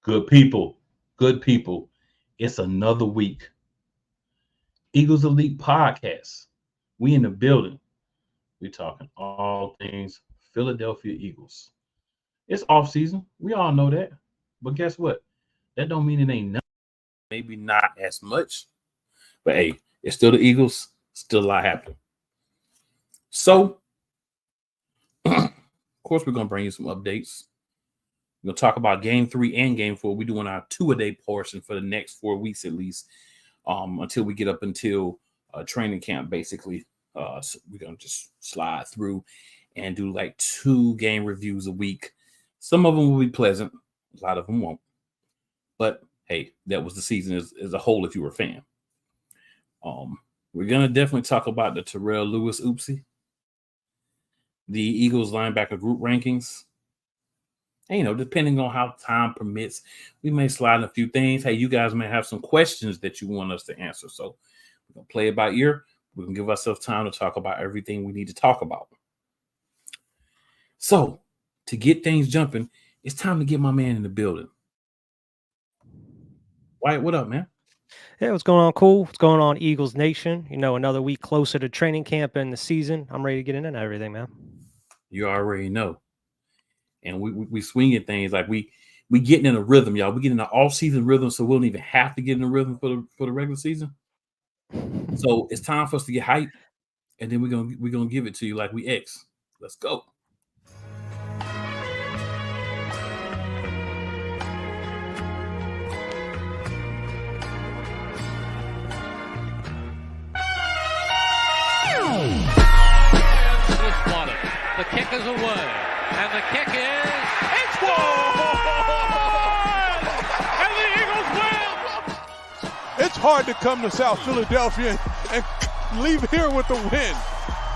Good people, good people. It's another week. Eagles Elite Podcast. We in the building. We talking all things Philadelphia Eagles. It's off season. We all know that. But guess what? That don't mean it ain't nothing. Maybe not as much. But hey, it's still the Eagles. Still a lot happening. So, of course, we're gonna bring you some updates. We're gonna talk about game 3 and game 4. We're doing our 2-a-day portion for the next 4 weeks at least, until we get up until training camp. Basically, so we're gonna just slide through and do like 2 game reviews a week. Some of them will be pleasant, a lot of them won't. But hey, that was the season as a whole. If you were a fan, we're gonna definitely talk about the Terrell Lewis Oopsie, the Eagles linebacker group rankings. And, depending on how time permits, we may slide in a few things. Hey, you guys may have some questions that you want us to answer. So we're going to play it by ear. We can give ourselves time to talk about everything we need to talk about. So to get things jumping, it's time to get my man in the building. Wyatt, what up, man? Yeah, what's going on? Cool. What's going on, Eagles Nation? Another week closer to training camp and the season. I'm ready to get into everything, man. You already know. And we swinging things like we getting in a rhythm, y'all. We getting in an off-season rhythm, so we don't even have to get in a rhythm for the regular season. So it's time for us to get hyped, and then we're gonna give it to you like we X. Let's go. The kick is away, and the kick it's good! And the Eagles win! It's hard to come to South Philadelphia and leave here with the win.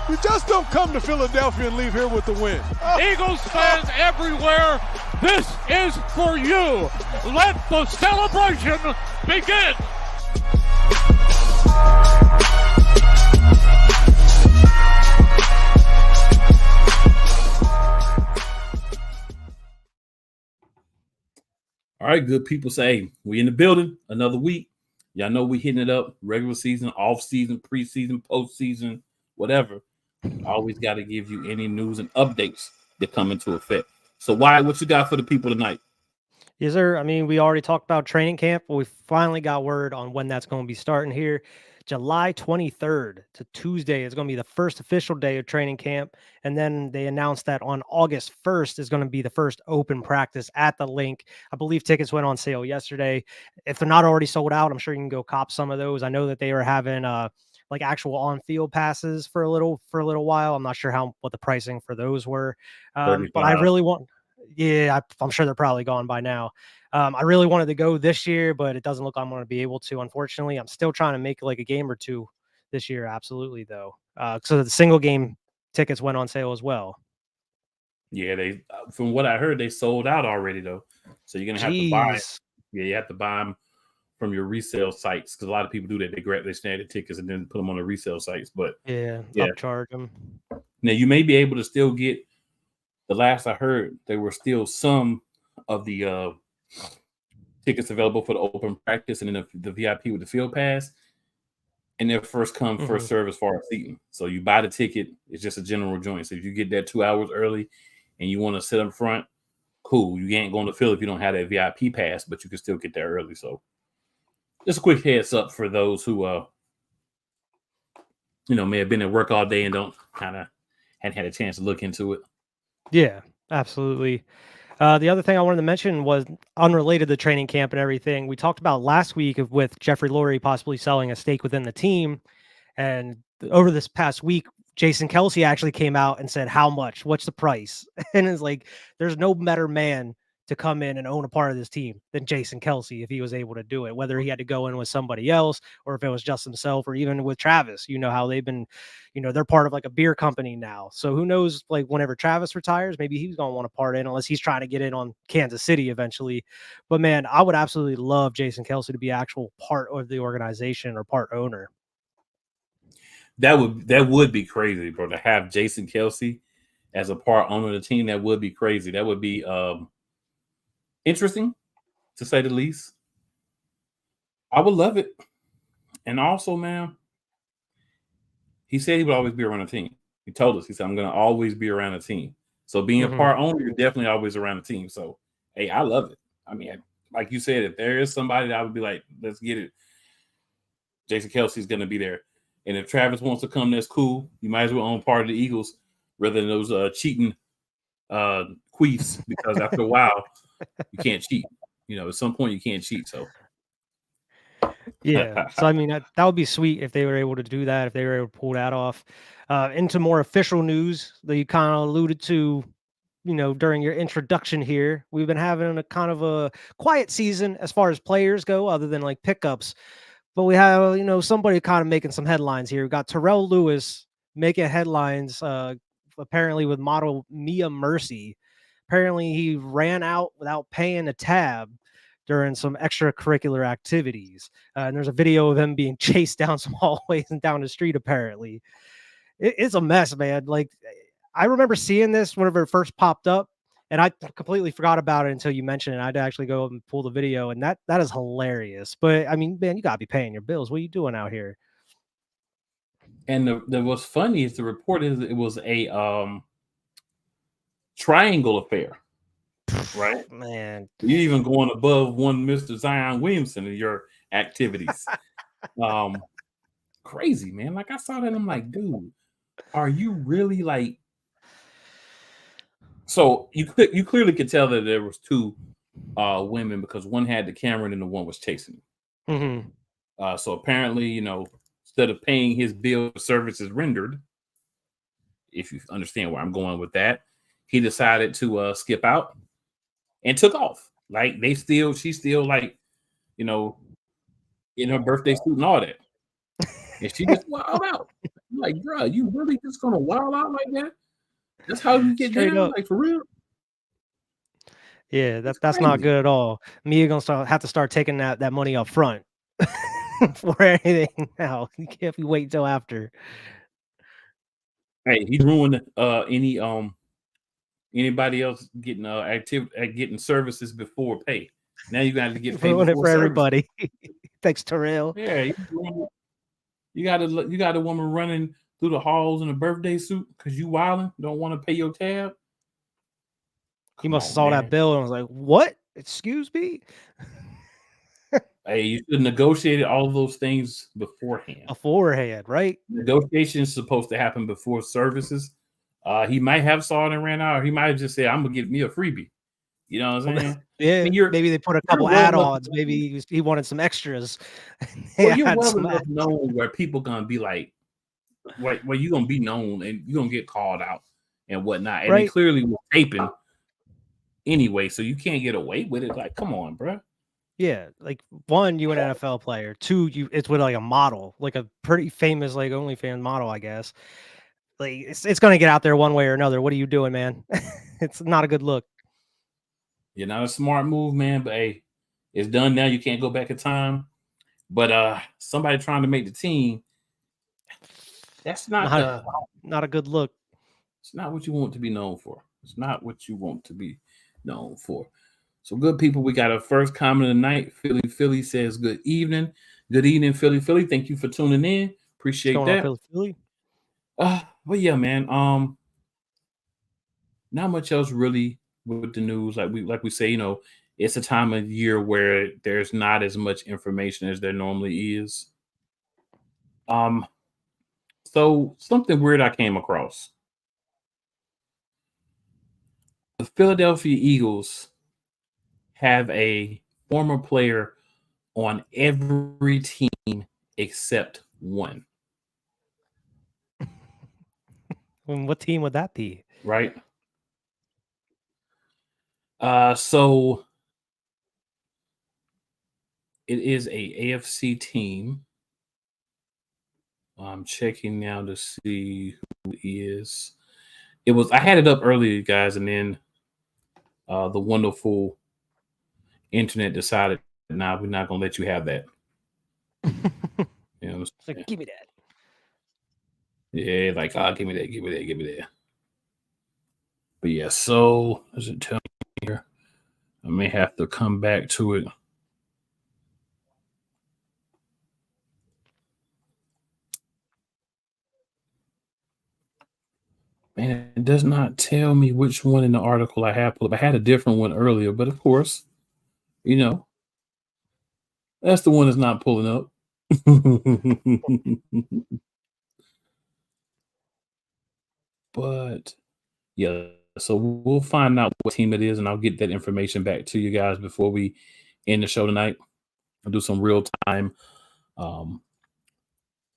You just don't come to Philadelphia and leave here with the win. Eagles fans everywhere, this is for you. Let the celebration begin. All right, good people, say we in the building, another week. Y'all know we hitting it up, regular season, off season, preseason, postseason, whatever. Always got to give you any news and updates that come into effect. So Wyatt, what you got for the people tonight? Yes, sir. I mean, we already talked about training camp, but we finally got word on when that's going to be starting here. July 23rd to Tuesday is going to be the first official day of training camp. And then they announced that on August 1st is going to be the first open practice at the link. I believe tickets went on sale yesterday. If they're not already sold out, I'm sure you can go cop some of those. I know that they were having like actual on-field passes for a little while. I'm not sure what the pricing for those were. But I really want, I'm sure they're probably gone by now. I really wanted to go this year, but it doesn't look like I'm going to be able to, unfortunately. I'm still trying to make like a game or two this year. Absolutely, though. So the single game tickets went on sale as well. Yeah, they from what I heard, they sold out already, though. So you're going to have to buy. Yeah, you have to buy them from your resale sites because a lot of people do that. They snag the tickets and then put them on the resale sites. But yeah, upcharge them. Now you may be able to still get. The last I heard, there were still some of the tickets available for the open practice and then the VIP with the field pass. And they're first come, first serve as far as seating. So you buy the ticket, it's just a general joint. So if you get there 2 hours early and you want to sit up front, cool. You ain't going to field if you don't have that VIP pass, but you can still get there early. So just a quick heads up for those who may have been at work all day and hadn't had a chance to look into it. Yeah, absolutely. The other thing I wanted to mention was unrelated to training camp and everything. We talked about last week with Jeffrey Lurie possibly selling a stake within the team. And over this past week, Jason Kelce actually came out and said, how much? What's the price? And it's like, there's no better man to come in and own a part of this team than Jason Kelce if he was able to do it, whether he had to go in with somebody else or if it was just himself or even with Travis. You know how they've been, they're part of like a beer company now. So who knows, like whenever Travis retires, maybe he's going to want to part in unless he's trying to get in on Kansas City eventually. But man, I would absolutely love Jason Kelce to be actual part of the organization or part owner. That would be crazy, bro, to have Jason Kelce as a part owner of the team. That would be crazy. That would be interesting. to say the least. I would love it. And also, man, he said he would always be around a team. He told us, he said, I'm going to always be around a team. So being a part owner, you're definitely always around a team. So, hey, I love it. I mean, like you said, if there is somebody that I would be like, let's get it, Jason Kelsey's going to be there. And if Travis wants to come, that's cool. You might as well own part of the Eagles rather than those cheating queefs, because after a while, you can't cheat. You know, at some point you can't cheat. So, yeah. So, I mean, that would be sweet if they were able to do that, if they were able to pull that off. Into more official news that you kind of alluded to, you know, during your introduction here. We've been having a kind of a quiet season as far as players go, other than like pickups. But we have, you know, somebody kind of making some headlines here. We got Terrell Lewis making headlines, apparently with model Mia Mercy. Apparently he ran out without paying a tab during some extracurricular activities. And there's a video of him being chased down some hallways and down the street, apparently. It's a mess, man. Like, I remember seeing this whenever it first popped up, and I completely forgot about it until you mentioned it. I'd actually go and pull the video, and that is hilarious. But I mean, man, you gotta be paying your bills. What are you doing out here? and what's funny is the report is it was a triangle affair, right? Man, You're even going above one Mr. Zion Williamson in your activities. Crazy, man. Like, I saw that and I'm like, dude, are you really like? So you clearly could tell that there was two women, because one had the camera and the one was chasing him. So apparently, you know, instead of paying his bill for services rendered, if you understand where I'm going with that, he decided to skip out and took off. Like, she's still like, you know, in her birthday suit and all that. And she just wild out. I'm like, bro, you really just gonna wild out like that? That's how you get Straight down, up. like, for real? Yeah, that's not good at all. Mia gonna have to start taking that money up front for anything now. You can't be waiting till after. Hey, he ruined anybody else getting getting services before pay. Now you got to get paid Ruin it before for service. everybody. Thanks, Terrell. Yeah, you got a woman running through the halls in a birthday suit because you wilding, don't want to pay your tab. He must have saw that bill and was like, "What? Excuse me." Hey, you should have negotiated all of those things beforehand. Beforehand, right? Negotiation is supposed to happen before services. He might have saw it and ran out, or he might have just said, "I'm gonna give me a freebie." You know what I'm saying? Yeah, I mean, maybe they put a couple add-ons. Maybe he wanted some extras. Well, you're well enough known where people gonna be like, where you gonna be known and you're gonna get called out and whatnot. And they clearly were taping anyway, so you can't get away with it. Like, come on, bro. Yeah, like, one, you an NFL player. Two, it's with like a model, like a pretty famous like OnlyFans model, I guess. Like, it's gonna get out there one way or another. What are you doing, man? It's not a good look. You're not a smart move, man, but hey, it's done now. You can't go back in time. But somebody trying to make the team, that's not a good look. It's not what you want to be known for. It's not what you want to be known for. So, good people, we got our first comment of the night. Philly says, good evening. Good evening, Philly. Thank you for tuning in. Appreciate that. On, Philly? But yeah, man. Not much else really with the news. Like we say, you know, it's a time of year where there's not as much information as there normally is. So something weird I came across. The Philadelphia Eagles have a former player on every team except one. What team would that be? Right. So it is a AFC team. I'm checking now to see who it is. I had it up earlier, guys, and then the wonderful internet decided, nah, we're not gonna let you have that. You know, like, give me that. Yeah, like, give me that. But yeah, so does it tell me here? I may have to come back to it. Man, it does not tell me which one in the article I have pulled up. I had a different one earlier, but of course, you know, that's the one that's not pulling up. But yeah, so we'll find out what team it is, and I'll get that information back to you guys before we end the show tonight. I'll do some real time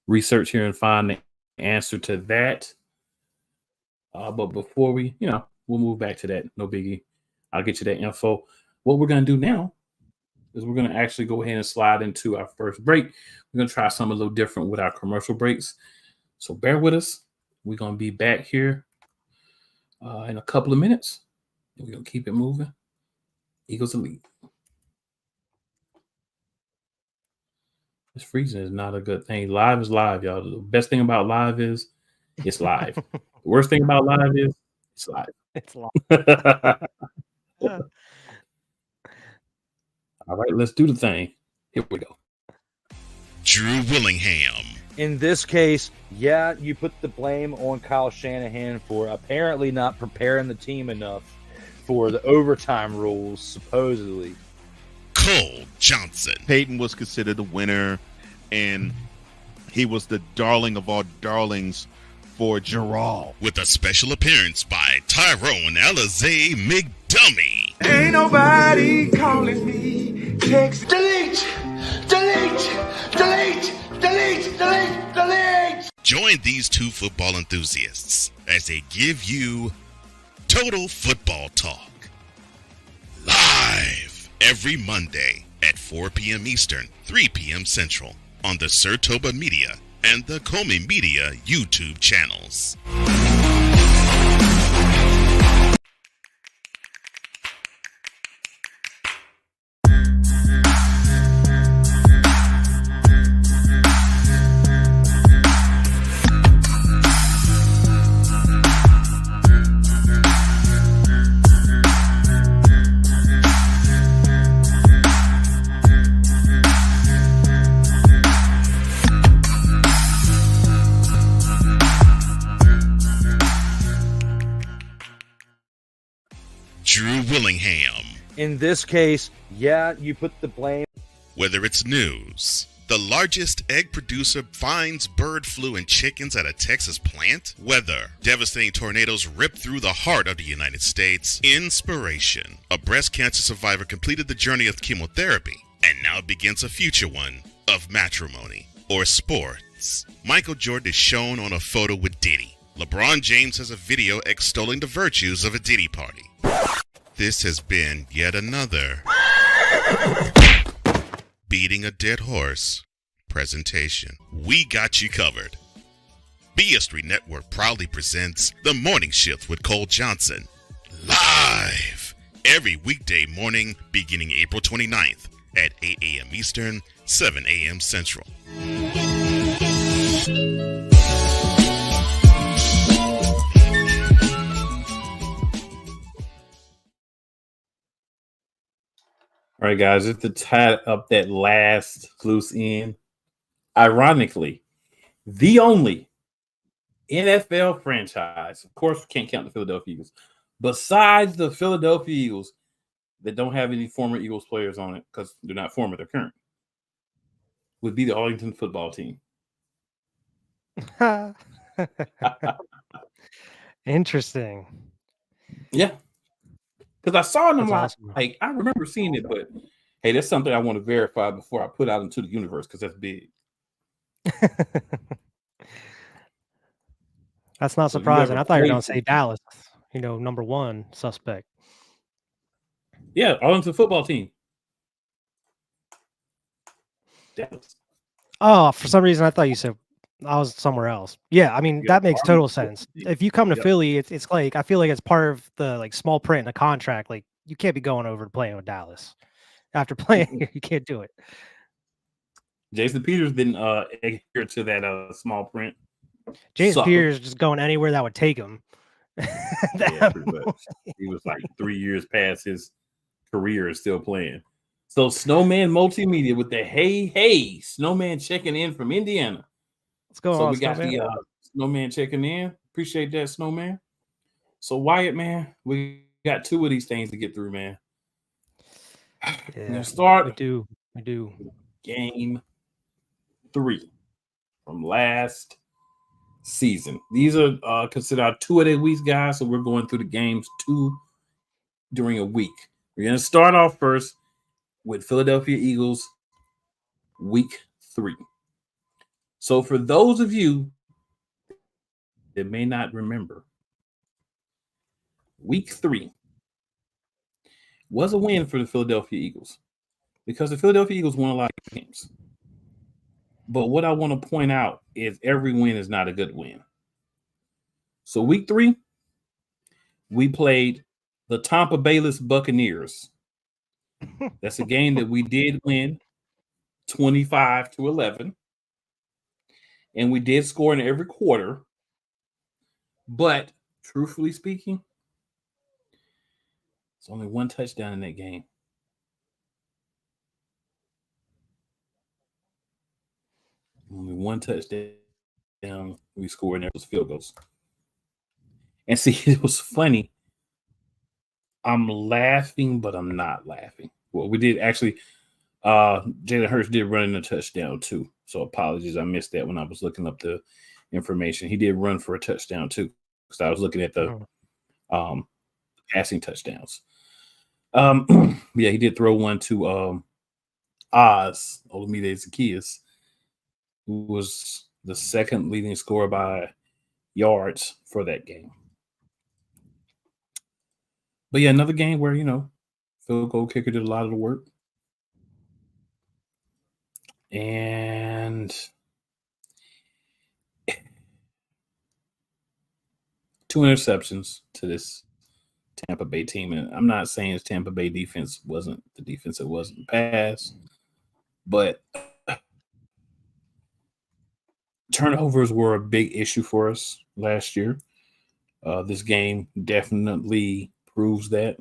research here and find the answer to that. But before we, we'll move back to that. No biggie. I'll get you that info. What we're going to do now is we're going to actually go ahead and slide into our first break. We're going to try something a little different with our commercial breaks. So bear with us. We're going to be back here in a couple of minutes. And we're going to keep it moving. Eagles Elite. This freezing is not a good thing. Live is live, y'all. The best thing about live is it's live. The worst thing about live is it's live. It's live. All right, let's do the thing. Here we go. Drew Willingham. In this case, yeah, you put the blame on Kyle Shanahan for apparently not preparing the team enough for the overtime rules, supposedly. Cole Johnson. Peyton was considered the winner, and he was the darling of all darlings for Gerald. With a special appearance by Tyrone Alizé McDummy. Ain't nobody calling me. Text. Delete! Join these two football enthusiasts as they give you Total Football Talk. Live every Monday at 4 p.m. Eastern, 3 p.m. Central on the Sertoba Media and the Comey Media YouTube channels. Drew Willingham. In this case, yeah, you put the blame. Whether it's news, the largest egg producer finds bird flu in chickens at a Texas plant, weather, devastating tornadoes rip through the heart of the United States, inspiration, a breast cancer survivor completed the journey of chemotherapy, and now begins a future one of matrimony or sports. Michael Jordan is shown on a photo with Diddy. LeBron James has a video extolling the virtues of a Diddy party. This has been yet another Beating a Dead Horse presentation. We got you covered. BS3 Network proudly presents The Morning Shift with Cole Johnson. Live every weekday morning beginning April 29th at 8 a.m. Eastern, 7 a.m. Central. All right, guys, just to tie up that last loose end, ironically, the only NFL franchise, of course, we can't count the Philadelphia Eagles, besides the Philadelphia Eagles that don't have any former Eagles players on it because they're not former, they're current, would be the Arlington football team. Interesting. Yeah. Because I saw them Awesome. like, I remember seeing it, but hey, that's something I want to verify before I put out into the universe because that's big. That's not So you surprising. ever I thought you were played going to say Dallas, number one suspect. Yeah, Arlington football team. Dallas. Oh, for some reason, I thought you said I was somewhere else. Yeah, I mean, Yeah, that makes total Arlington sense. football team. If you come to Yep. Philly, it's like, I feel like it's part of the like small print in the contract. Like, you can't be going over to playing with Dallas. After playing here, you can't do it. Jason Peters didn't adhere to that small print. Jason Sucker. Peters just going anywhere that would take him. Yeah, pretty much. He was like 3 years past his career is still playing. So Snowman Multimedia with the hey, Snowman checking in from Indiana. What's going So on, we got Snowman? the Snowman checking in. Appreciate that, Snowman. So Wyatt, man, we got 2 of these things to get through, man. We're gonna start. We do. Game 3 from last season. These are considered our 2 of the weeks, guys. So we're going through the games 2 during a week. We're gonna start off first with Philadelphia Eagles week 3. So for those of you that may not remember, week 3 was a win for the Philadelphia Eagles because the Philadelphia Eagles won a lot of games. But what I want to point out is every win is not a good win. So week 3, we played the Tampa Bay Buccaneers. That's a game that we did win 25-11. And we did score in every quarter. But truthfully speaking, it's only 1 touchdown in that game. Only 1 touchdown we scored, and there was field goals. And see, it was funny. I'm laughing, but I'm not laughing. Well, we did actually. Jalen Hurts did run in a touchdown too. So apologies, I missed that when I was looking up the information. He did run for a touchdown too, because I was looking at the passing touchdowns. Yeah, he did throw one to Oz Olamide Zaccheaus, who was the second leading scorer by yards for that game. But yeah, another game where, field goal kicker did a lot of the work. And 2 interceptions to this Tampa Bay team. And I'm not saying his Tampa Bay defense wasn't the defense it was in the past, but turnovers were a big issue for us last year. This game definitely proves that.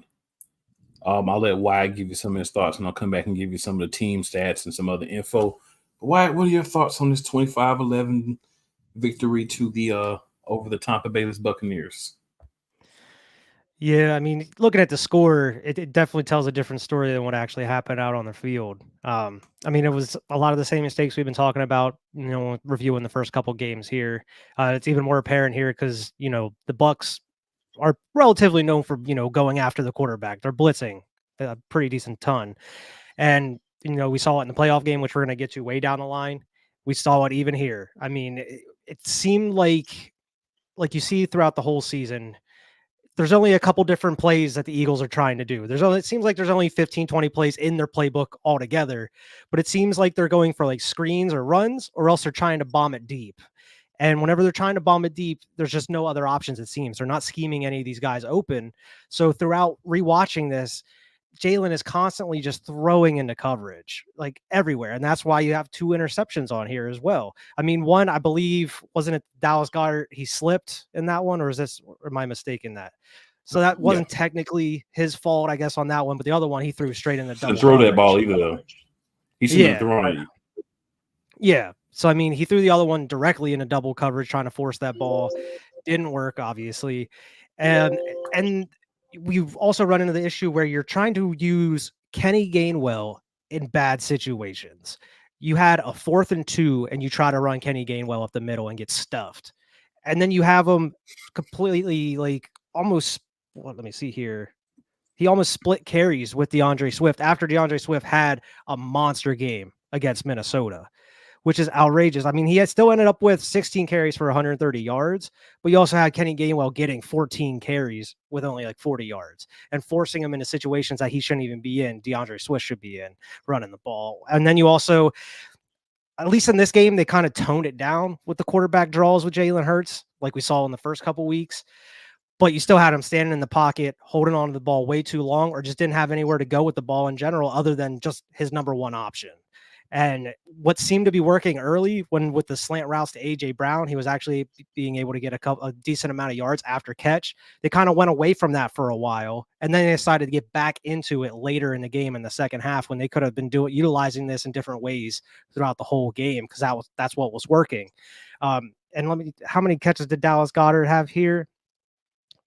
I'll let Wyatt give you some of his thoughts, and I'll come back and give you some of the team stats and some other info. Wyatt, what are your thoughts on this 25-11 victory to the over the Tampa Bay Buccaneers? Yeah, I mean, looking at the score, it definitely tells a different story than what actually happened out on the field. I mean, it was a lot of the same mistakes we've been talking about, reviewing the first couple games here. It's even more apparent here because, the Bucs are relatively known for, going after the quarterback. They're blitzing a pretty decent ton. And, we saw it in the playoff game, which we're going to get to way down the line. We saw it even here. I mean, it seemed like you see throughout the whole season, there's only a couple different plays that the Eagles are trying to do. It seems like there's only 15, 20 plays in their playbook altogether, but it seems like they're going for like screens or runs, or else they're trying to bomb it deep. And whenever they're trying to bomb it deep, there's just no other options, it seems. They're not scheming any of these guys open. So throughout rewatching this, Jalen is constantly just throwing into coverage, like everywhere. And that's why you have 2 interceptions on here as well. I mean, one, I believe, wasn't it Dallas Goedert? He slipped in that one, or am I mistaken that? So that wasn't technically his fault, I guess, on that one. But the other one, he threw straight in the double. Throw that ball either, though. He shouldn't have thrown it. Yeah. So, I mean, he threw the other one directly into double coverage, trying to force that ball. Didn't work, obviously. And we've also run into the issue where you're trying to use Kenny Gainwell in bad situations. You had a 4th and 2, and you try to run Kenny Gainwell up the middle and get stuffed. And then you have him completely almost, let me see here. He almost split carries with DeAndre Swift after DeAndre Swift had a monster game against Minnesota, which is outrageous. I mean, he had still ended up with 16 carries for 130 yards, but you also had Kenny Gainwell getting 14 carries with only 40 yards and forcing him into situations that he shouldn't even be in. DeAndre Swift should be in, running the ball. And then you also, at least in this game, they kind of toned it down with the quarterback draws with Jalen Hurts, like we saw in the first couple weeks. But you still had him standing in the pocket, holding on to the ball way too long, or just didn't have anywhere to go with the ball in general other than just his number one option. And what seemed to be working early with the slant routes to AJ Brown, he was actually being able to get a decent amount of yards after catch. They kind of went away from that for a while, and then they decided to get back into it later in the game in the second half when they could have been utilizing this in different ways throughout the whole game, because that's what was working. And how many catches did Dallas Goedert have here?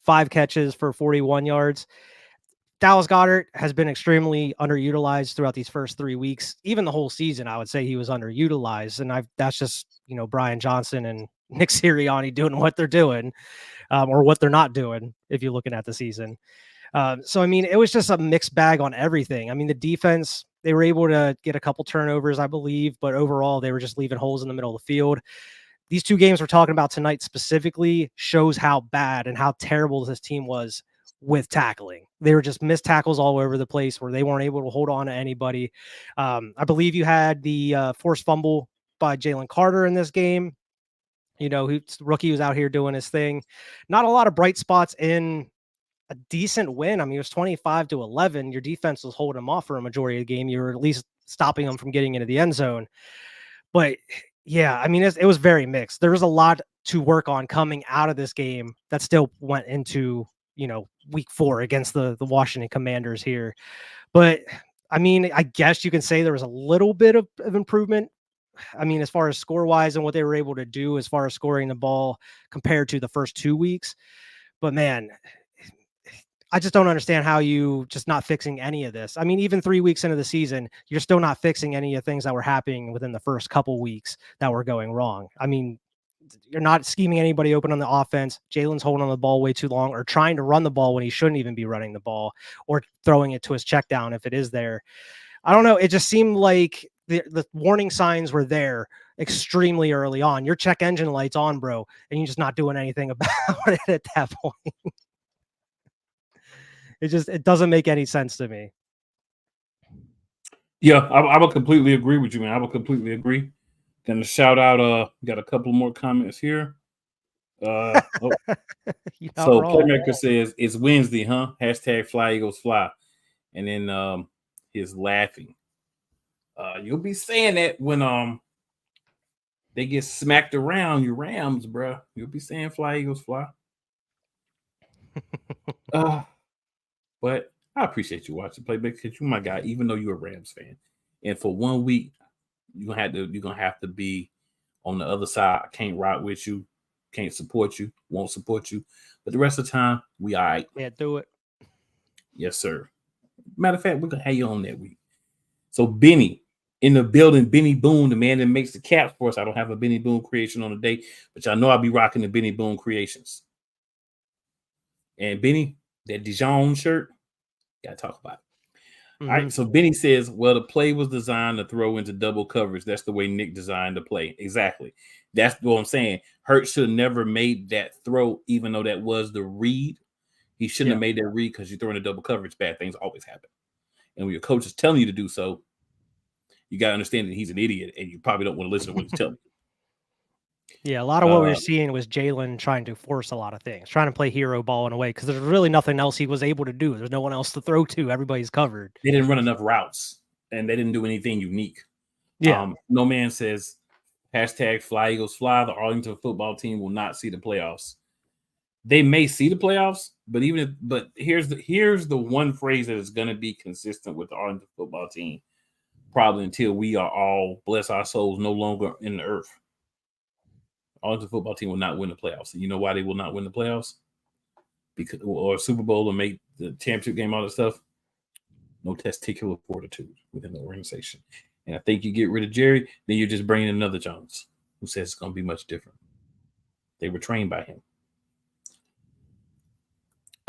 5 catches for 41 yards. Dallas Goedert has been extremely underutilized throughout these first 3 weeks. Even the whole season, I would say he was underutilized. And that's just, Brian Johnson and Nick Sirianni doing what they're doing, or what they're not doing, if you're looking at the season. So, I mean, it was just a mixed bag on everything. I mean, the defense, they were able to get a couple turnovers, I believe, but overall, they were just leaving holes in the middle of the field. These 2 games we're talking about tonight specifically shows how bad and how terrible this team was with tackling. They were just missed tackles all over the place where they weren't able to hold on to anybody. I believe you had the forced fumble by Jalen Carter in this game. Rookie was out here doing his thing. Not a lot of bright spots in a decent win. I mean, it was 25-11. Your defense was holding them off for a majority of the game. You were at least stopping them from getting into the end zone. But yeah, I mean, it was very mixed. There was a lot to work on coming out of this game that still went into, week 4 against the Washington Commanders here. But I mean, I guess you can say there was a little bit of improvement. I mean, as far as score wise and what they were able to do as far as scoring the ball compared to the first 2 weeks. But man, I just don't understand how you just not fixing any of this. I mean, even 3 weeks into the season, you're still not fixing any of the things that were happening within the first couple weeks that were going wrong. I mean, you're not scheming anybody open on the offense. Jalen's holding on the ball way too long, or trying to run the ball when he shouldn't even be running the ball, or throwing it to his check down if it is there. I don't know. It just seemed like the warning signs were there extremely early on. Your check engine light's on, bro, and you're just not doing anything about it at that point. It doesn't make any sense to me. Yeah, I would completely agree with you, man. I would completely agree. Gonna shout out, got a couple more comments here. So Playmaker says it's Wednesday, huh? # Fly Eagles Fly. And then he's laughing. You'll be saying that when they get smacked around your Rams, bro. You'll be saying Fly Eagles Fly. But I appreciate you watching Playback, because you're my guy, even though you're a Rams fan. And for 1 week, you're gonna have to be on the other side. I can't ride with you, can't support you, won't support you. But the rest of the time, we all right. Yeah, do it. Yes, sir. Matter of fact, we're gonna have you on that week. So Benny in the building, Benny Boone, the man that makes the caps for us. I don't have a Benny Boone creation on the day, but y'all know I'll be rocking the Benny Boone creations. And Benny, that Dijon shirt, gotta talk about it. All right, so Benny says, well, the play was designed to throw into double coverage. That's the way Nick designed the play. Exactly. That's what I'm saying. Hurts should have never made that throw, even though that was the read. He shouldn't have made that read, because you're throwing a double coverage. Bad things always happen. And when your coach is telling you to do so, you got to understand that he's an idiot, and you probably don't want to listen to what he's telling you. Yeah, a lot of what we were seeing was Jalen trying to force a lot of things, trying to play hero ball in a way, because there's really nothing else he was able to do. There's no one else to throw to. Everybody's covered. They didn't run enough routes, and they didn't do anything unique. Yeah. No man says, # Fly Eagles Fly. The Arlington football team will not see the playoffs. They may see the playoffs, but here's the one phrase that is going to be consistent with the Arlington football team, probably until we are all, bless our souls, no longer in the earth. Arlington football team will not win the playoffs. And you know why they will not win the playoffs? Or Super Bowl, or make the championship game, all that stuff? No testicular fortitude within the organization. And I think you get rid of Jerry, then you're just bringing another Jones who says it's going to be much different. They were trained by him.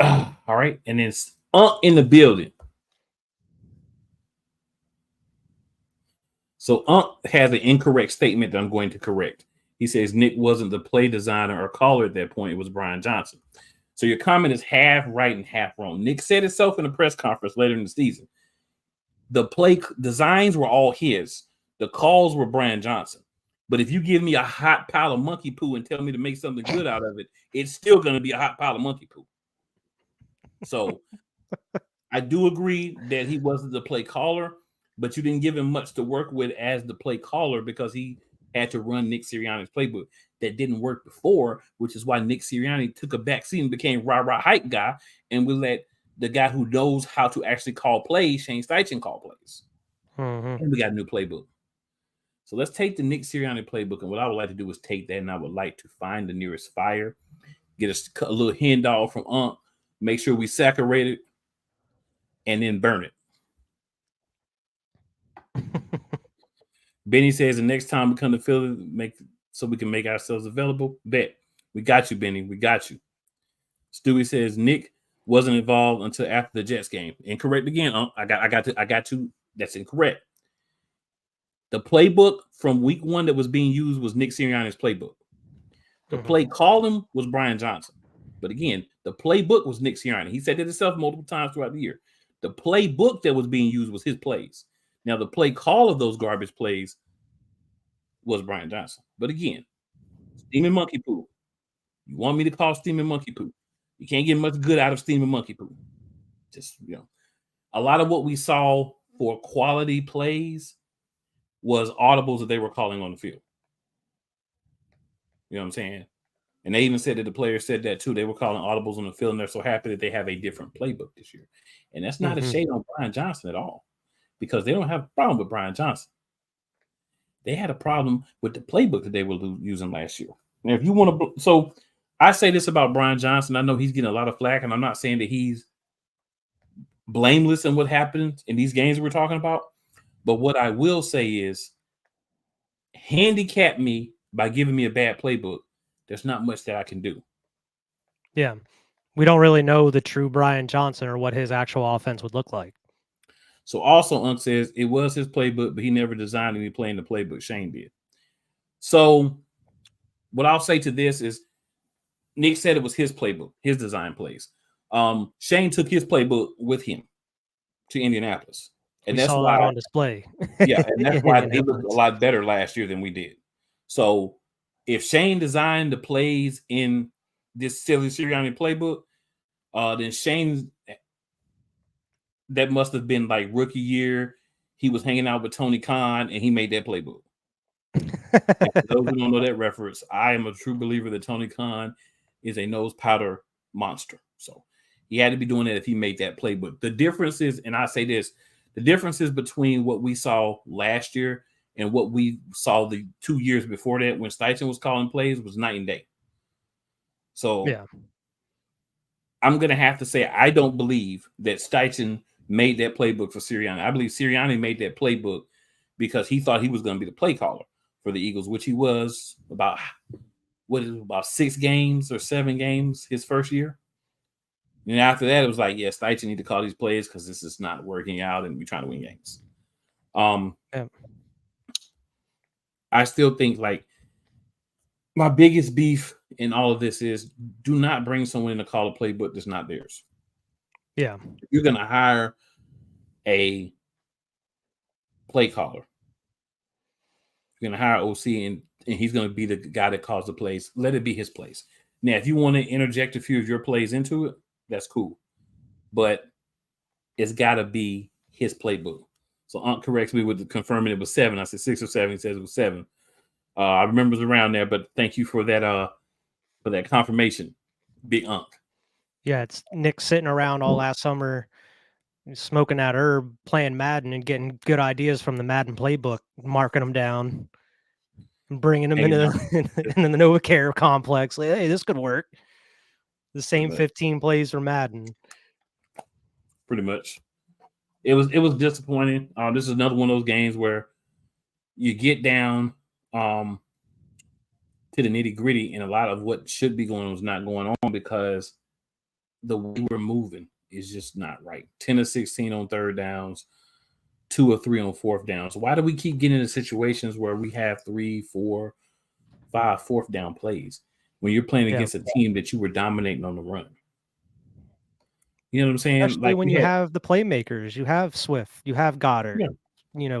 All right. And then it's in the building. So has an incorrect statement that I'm going to correct. He says Nick wasn't the play designer or caller at that point. It was Brian Johnson. So your comment is half right and half wrong. Nick said himself in a press conference later in the season. The play designs were all his. The calls were Brian Johnson. But if you give me a hot pile of monkey poo and tell me to make something good out of it, it's still going to be a hot pile of monkey poo. So I do agree that he wasn't the play caller, but you didn't give him much to work with as the play caller because he had to run Nick Sirianni's playbook. That didn't work before, which is why Nick Sirianni took a back seat and became rah-rah hype guy, and we let the guy who knows how to actually call plays, Shane Steichen, call plays. And we got a new playbook. So let's take the Nick Sirianni playbook, and what I would like to do is take that, and I would like to find the nearest fire, get a little hen dog from Unc, make sure we saccharate it, and then burn it. Benny says the next time we come to Philly, so we can make ourselves available. Bet. We got you, Benny. We got you. Stewie says Nick wasn't involved until after the Jets game. Incorrect again. I got to. That's incorrect. The playbook from week 1 that was being used was Nick Sirianni's playbook. The play calling was Brian Johnson. But again, the playbook was Nick Sirianni. He said it himself multiple times throughout the year. The playbook that was being used was his plays. Now, the play call of those garbage plays was Brian Johnson. But again, steaming monkey poo. You want me to call steaming monkey poo? You can't get much good out of steaming monkey poo. Just, a lot of what we saw for quality plays was audibles that they were calling on the field. You know what I'm saying? And they even said that the players said that too. They were calling audibles on the field, and they're so happy that they have a different playbook this year. And that's not a shade on Brian Johnson at all, because they don't have a problem with Brian Johnson. They had a problem with the playbook that they were using last year. Now, if you want to, so I say this about Brian Johnson. I know he's getting a lot of flack, and I'm not saying that he's blameless in what happened in these games we're talking about. But what I will say is, handicap me by giving me a bad playbook. There's not much that I can do. Yeah. We don't really know the true Brian Johnson or what his actual offense would look like. So also, Unc says it was his playbook, but he never designed any play in the playbook. Shane did. So what I'll say to this is, Nick said it was his playbook, his design plays. Shane took his playbook with him to Indianapolis. And that's why on display. Yeah, and that's why they looked a lot better last year than we did. So if Shane designed the plays in this silly Sirianni playbook, then Shane, that must have been like rookie year. He was hanging out with Tony Khan, and he made that playbook. For those who don't know that reference, I am a true believer that Tony Khan is a nose powder monster. So he had to be doing that if he made that playbook. The difference is, and I say this, the differences between what we saw last year and what we saw the 2 years before that when Steichen was calling plays was night and day. So yeah, I'm going to have to say I don't believe that Steichen made that playbook for Sirianni. I believe Sirianni made that playbook because he thought he was going to be the play caller for the Eagles, which he was about 6 games or 7 games his first year. And after that, it was like, yeah, Steichen need to call these plays because this is not working out and we're trying to win games. I still think like my biggest beef in all of this is do not bring someone in to call a playbook that's not theirs. Yeah. If you're going to hire a play caller, you're going to hire OC and he's going to be the guy that calls the plays. Let it be his plays. Now, if you want to interject a few of your plays into it, that's cool. But it's got to be his playbook. So Unc corrects me with confirming it was 7. I said 6 or 7. He says it was 7. I remember it was around there, but thank you for that confirmation, Big Unc. Yeah, it's Nick sitting around all last summer, smoking that herb, playing Madden, and getting good ideas from the Madden playbook, marking them down, and bringing them into the NovaCare complex. Like, hey, this could work. The same 15 plays for Madden. Pretty much. It was disappointing. This is another one of those games where you get down to the nitty gritty, and a lot of what should be going on is not going on because the way we're moving is just not right. 10 of 16 on third downs, 2 of 3 on fourth downs. Why do we keep getting into situations where we have 3, 4, 5 fourth down plays when you're playing against a team that you were dominating on the run? You know what I'm saying? Especially like when you have the playmakers, you have Swift, you have Goddard,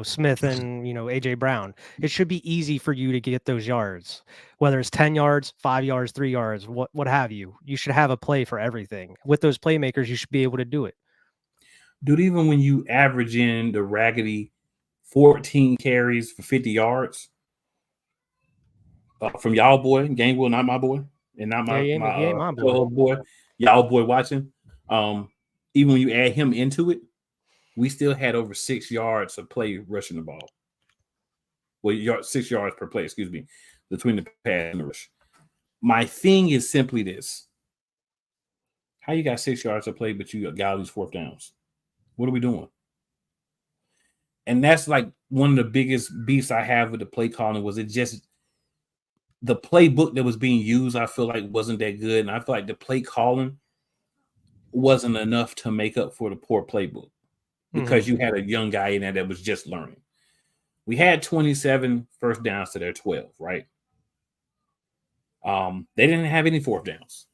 Smith, and AJ Brown. It should be easy for you to get those yards, whether it's 10 yards, 5 yards, 3 yards, what have you. You should have a play for everything. With those playmakers, you should be able to do it. Dude, even when you average in the raggedy 14 carries for 50 yards from y'all boy, Gainwell, not my boy, and not my, he ain't my boy. boy, y'all boy watching. Even when you add him into it, we still had over 6 yards of play rushing the ball. Well, 6 yards per play, excuse me, between the pass and the rush. My thing is simply this. How you got 6 yards to play, but you got all these fourth downs? What are we doing? And that's like one of the biggest beefs I have with the play calling was it just the playbook that was being used, I feel like wasn't that good. And I feel like the play calling wasn't enough to make up for the poor playbook because you had a young guy in there that was just learning. We had 27 first downs to their 12, right? They didn't have any fourth downs.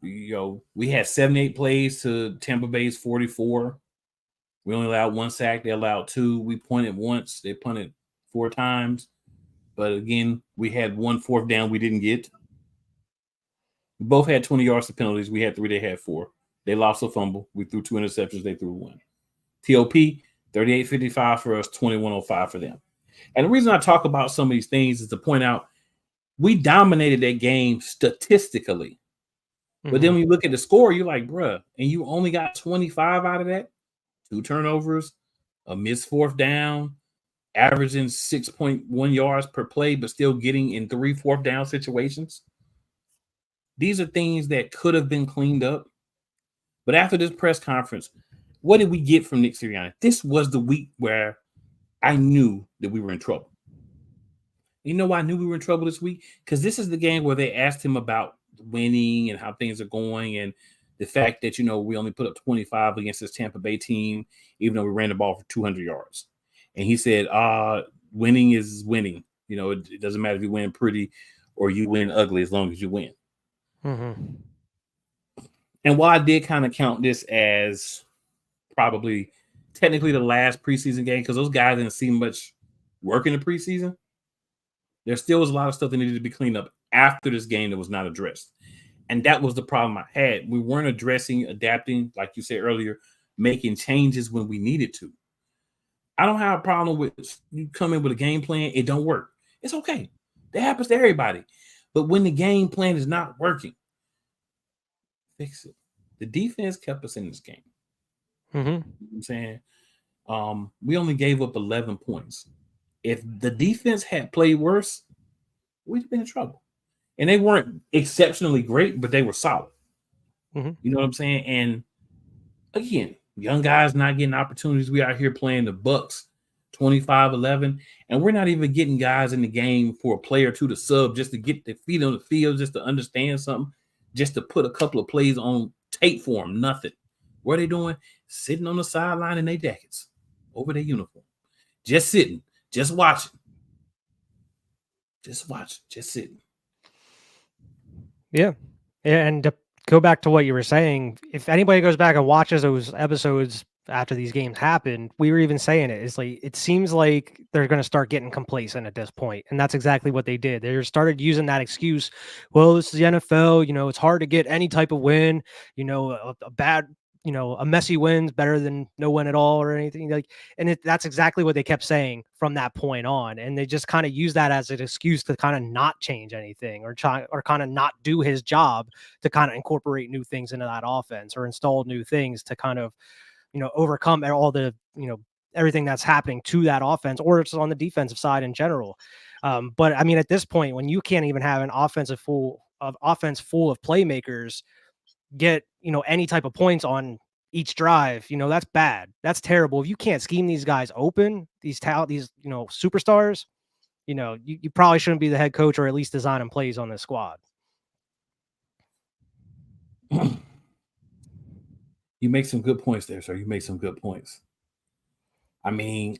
We had 78 plays to Tampa Bay's 44. We only allowed 1 sack. They allowed 2. We punted once. They punted 4 times. But again, we had 1 fourth down we didn't get. We both had 20 yards to penalties. We had 3. They had 4. They lost a fumble. We threw 2 interceptions. They threw 1. TOP, 38-55 for us, 21-05 for them. And the reason I talk about some of these things is to point out we dominated that game statistically. But then when you look at the score, you're like, bruh, and you only got 25 out of that? 2 turnovers, a missed fourth down, averaging 6.1 yards per play, but still getting in 3 fourth down situations. These are things that could have been cleaned up. But after this press conference, what did we get from Nick Sirianni? This was the week where I knew that we were in trouble. You know why I knew we were in trouble this week? Because this is the game where they asked him about winning and how things are going and the fact that, we only put up 25 against this Tampa Bay team, even though we ran the ball for 200 yards. And he said, winning is winning. It doesn't matter if you win pretty or you win ugly as long as you win. And while I did kind of count this as probably technically the last preseason game because those guys didn't see much work in the preseason, there still was a lot of stuff that needed to be cleaned up after this game that was not addressed. And that was the problem I had. We weren't addressing, adapting, like you said earlier, making changes when we needed to. I don't have a problem with you come in with a game plan, it don't work. It's okay. That happens to everybody. But when the game plan is not working, fix it. The defense kept us in this game. You know what I'm saying? We only gave up 11 points. If the defense had played worse, we'd been in trouble. And they weren't exceptionally great, but they were solid. You know what I'm saying? And again, young guys not getting opportunities. We out here playing the Bucks 25-11, and we're not even getting guys in the game for a play or two to sub just to get their feet on the field, just to understand something, just to put a couple of plays on tape for them. Nothing. What are they doing? Sitting on the sideline in their jackets over their uniform. Just sitting, just watching. Just watching, just sitting. Yeah. And to go back to what you were saying, if anybody goes back and watches those episodes after these games happened, we were even saying it. It's like, it seems like they're going to start getting complacent at this point. And that's exactly what they did. They started using that excuse. Well, this is the NFL, it's hard to get any type of win, a bad, a messy win's better than no win at all or anything that's exactly what they kept saying from that point on. And they just kind of use that as an excuse to kind of not change anything or kind of not do his job to kind of incorporate new things into that offense or install new things to kind of, overcome all the, everything that's happening to that offense or it's on the defensive side in general. But I mean, at this point, when you can't even have an offense full of playmakers get, any type of points on each drive, that's bad. That's terrible. If you can't scheme these guys open, these superstars, you probably shouldn't be the head coach or at least designing plays on this squad. You make some good points there, sir. You make some good points. I mean,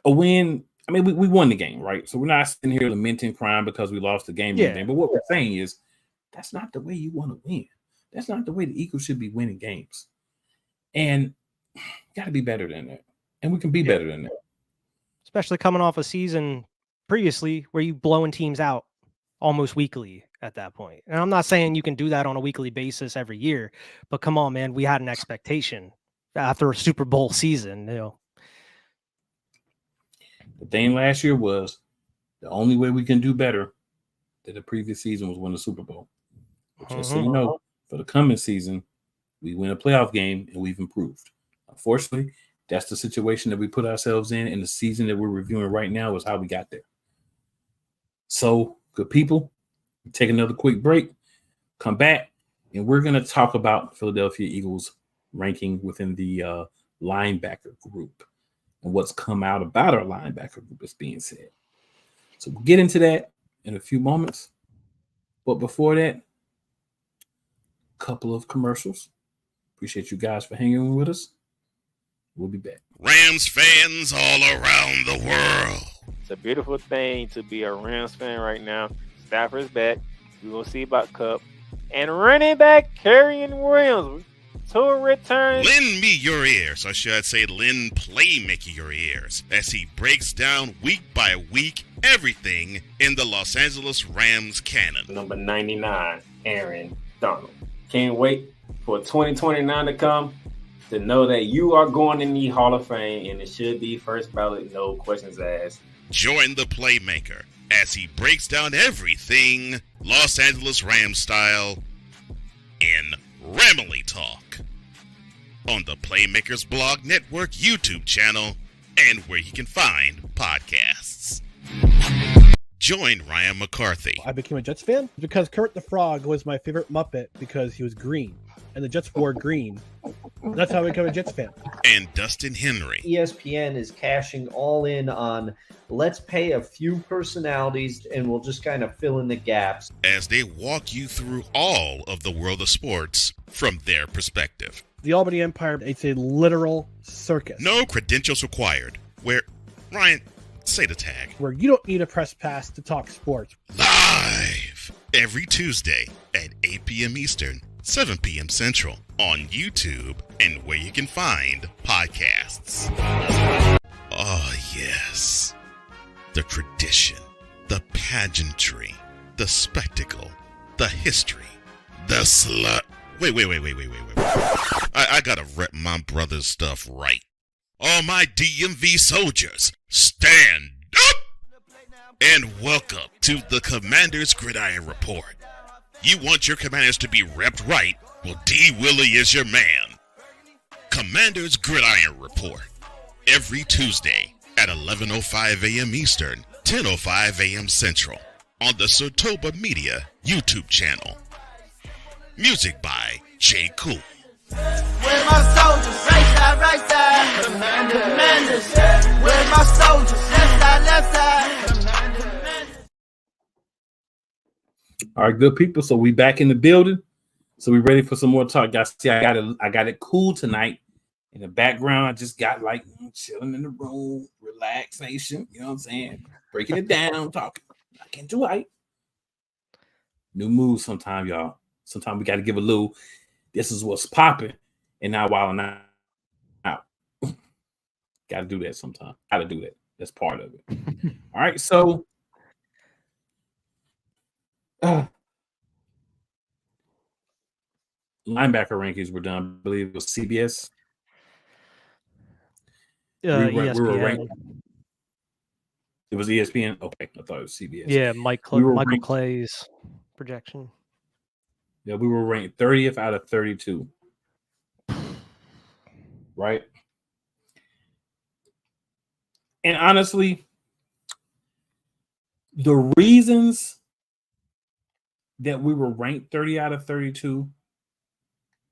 a win. I mean, we won the game, right? So we're not sitting here lamenting crying because we lost the game. Yeah. But what we're saying is that's not the way you want to win. That's not the way the Eagles should be winning games. And got to be better than that. And we can be better than that. Especially coming off a season previously where you blowing teams out almost weekly at that point. And I'm not saying you can do that on a weekly basis every year, but come on, man, we had an expectation after a Super Bowl season, The thing last year was the only way we can do better than the previous season was win the Super Bowl. But just so you know, for the coming season, we win a playoff game and we've improved. Unfortunately, that's the situation that we put ourselves in, and the season that we're reviewing right now is how we got there. So, good people, take another quick break, come back, and we're going to talk about Philadelphia Eagles ranking within the linebacker group and what's come out about our linebacker group is being said. So we'll get into that in a few moments. But before that, a couple of commercials. Appreciate you guys for hanging with us. We'll be back. Rams fans all around the world. It's a beautiful thing to be a Rams fan right now. Stafford's back. We will see about Cup. And running back Kyren Williams to return. Lend me your ears, or should I say lend Playmaker your ears, as he breaks down week by week everything in the Los Angeles Rams canon. Number 99, Aaron Donald. Can't wait for 2029 to come to know that you are going in the Hall of Fame, and it should be first ballot, no questions asked. Join the Playmaker as he breaks down everything Los Angeles Rams style in Ramily Talk on the Playmakers Blog Network YouTube channel and where you can find podcasts. Join Ryan McCarthy. I became a Jets fan because Kurt the Frog was my favorite Muppet because he was green, and the Jets wore green. That's how I became a Jets fan. And Dustin Henry. ESPN is cashing all in on let's pay a few personalities and we'll just kind of fill in the gaps. As they walk you through all of the world of sports from their perspective. The Albany Empire, it's a literal circus. No credentials required. Where, Ryan, say the tag. Where you don't need a press pass to talk sports. Live every Tuesday at 8 p.m. Eastern, 7 p.m. Central on YouTube and where you can find podcasts. Oh, yes. The tradition, the pageantry, the spectacle, the history, the slut. Wait. I gotta rep my brother's stuff right. All my DMV soldiers, stand up! And welcome to the Commander's Gridiron Report. You want your commanders to be repped right? Well, D. Willie is your man. Commander's Gridiron Report. Every Tuesday at 11:05 a.m. Eastern, 10:05 a.m. Central on the Sotoba Media YouTube channel. Music by J. Cool. Where my soldiers? Right side. Commanders. Where my soldiers? Left side. All right, good people. So we back in the building. So we ready for some more talk, guys. See, I got it cool tonight. In the background, I just got like chilling in the room, relaxation. You know what I'm saying? Breaking it down, talking. I can't do it. New moves sometimes, y'all. Sometimes we got to give a little. This is what's popping, and now while I'm out, got to do that sometime. Got to do that. That's part of it. All right, so linebacker rankings were done. I believe it was CBS. ESPN. We were ranked. It was ESPN. Okay, I thought it was CBS. Yeah, Michael Clay's projection. Yeah, we were ranked 30th out of 32. Right? And honestly, the reasons that we were ranked 30 out of 32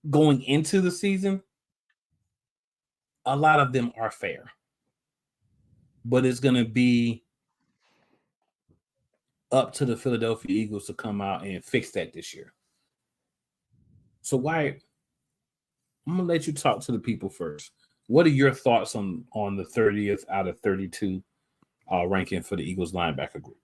going into the season, a lot of them are fair. But it's going to be up to the Philadelphia Eagles to come out and fix that this year. So Wyatt, I'm going to let you talk to the people first. What are your thoughts on the 30th out of 32 ranking for the Eagles linebacker group?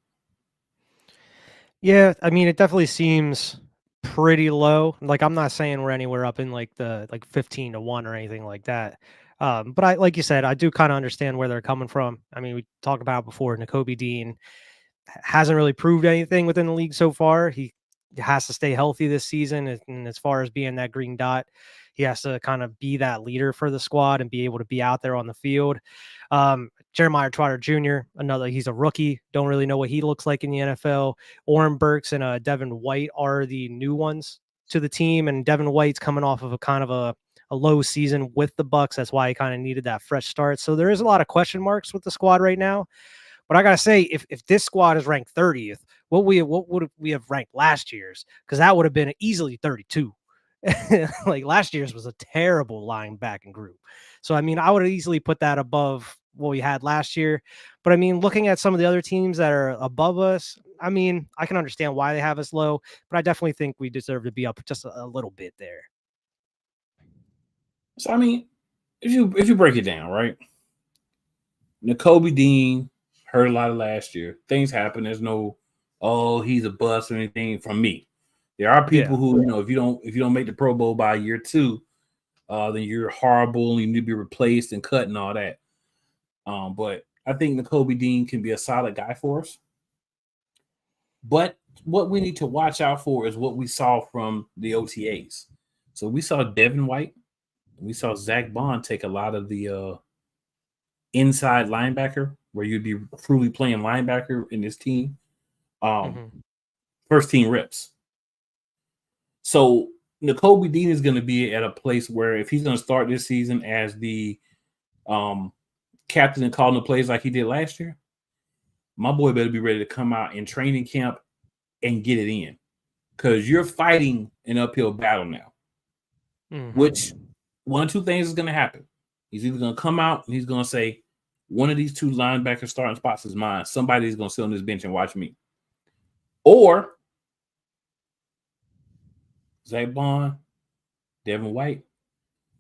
Yeah, I mean, it definitely seems pretty low. Like, I'm not saying we're anywhere up in like 15 to 1 or anything like that. But I, like you said, I do kind of understand where they're coming from. I mean, we talked about before, Nakobe Dean hasn't really proved anything within the league so far. He has to stay healthy this season. And as far as being that green dot, he has to kind of be that leader for the squad and be able to be out there on the field. Jeremiah Trotter Jr., he's a rookie. Don't really know what he looks like in the NFL. Oren Burks and Devin White are the new ones to the team, and Devin White's coming off of a kind of a low season with the Bucks. That's why he kind of needed that fresh start. So there is a lot of question marks with the squad right now. But I gotta say, if this squad is ranked 30th, what would we have ranked last year's? Because that would have been easily 32. Like last year's was a terrible linebacking group. So I mean, I would easily put that above what we had last year. But I mean, looking at some of the other teams that are above us, I mean, I can understand why they have us low, but I definitely think we deserve to be up just a little bit there. So I mean, if you break it down, right? Nakobe Dean heard a lot of last year. Things happen. There's no, oh, he's a bust or anything from me. There are people who, if you don't make the Pro Bowl by year 2, then you're horrible and you need to be replaced and cut and all that. But I think Nakobe Dean can be a solid guy for us. But what we need to watch out for is what we saw from the OTAs. So we saw Devin White. We saw Zach Bond take a lot of the inside linebacker, where you'd be truly playing linebacker in this team. First team reps. So Nakobe Dean is going to be at a place where if he's going to start this season as the captain and calling the plays like he did last year, my boy better be ready to come out in training camp and get it in, because you're fighting an uphill battle now, which one of two things is going to happen. He's either going to come out and he's going to say, one of these 2 linebacker starting spots is mine. Somebody's going to sit on this bench and watch me. Or Zach Bond, Devin White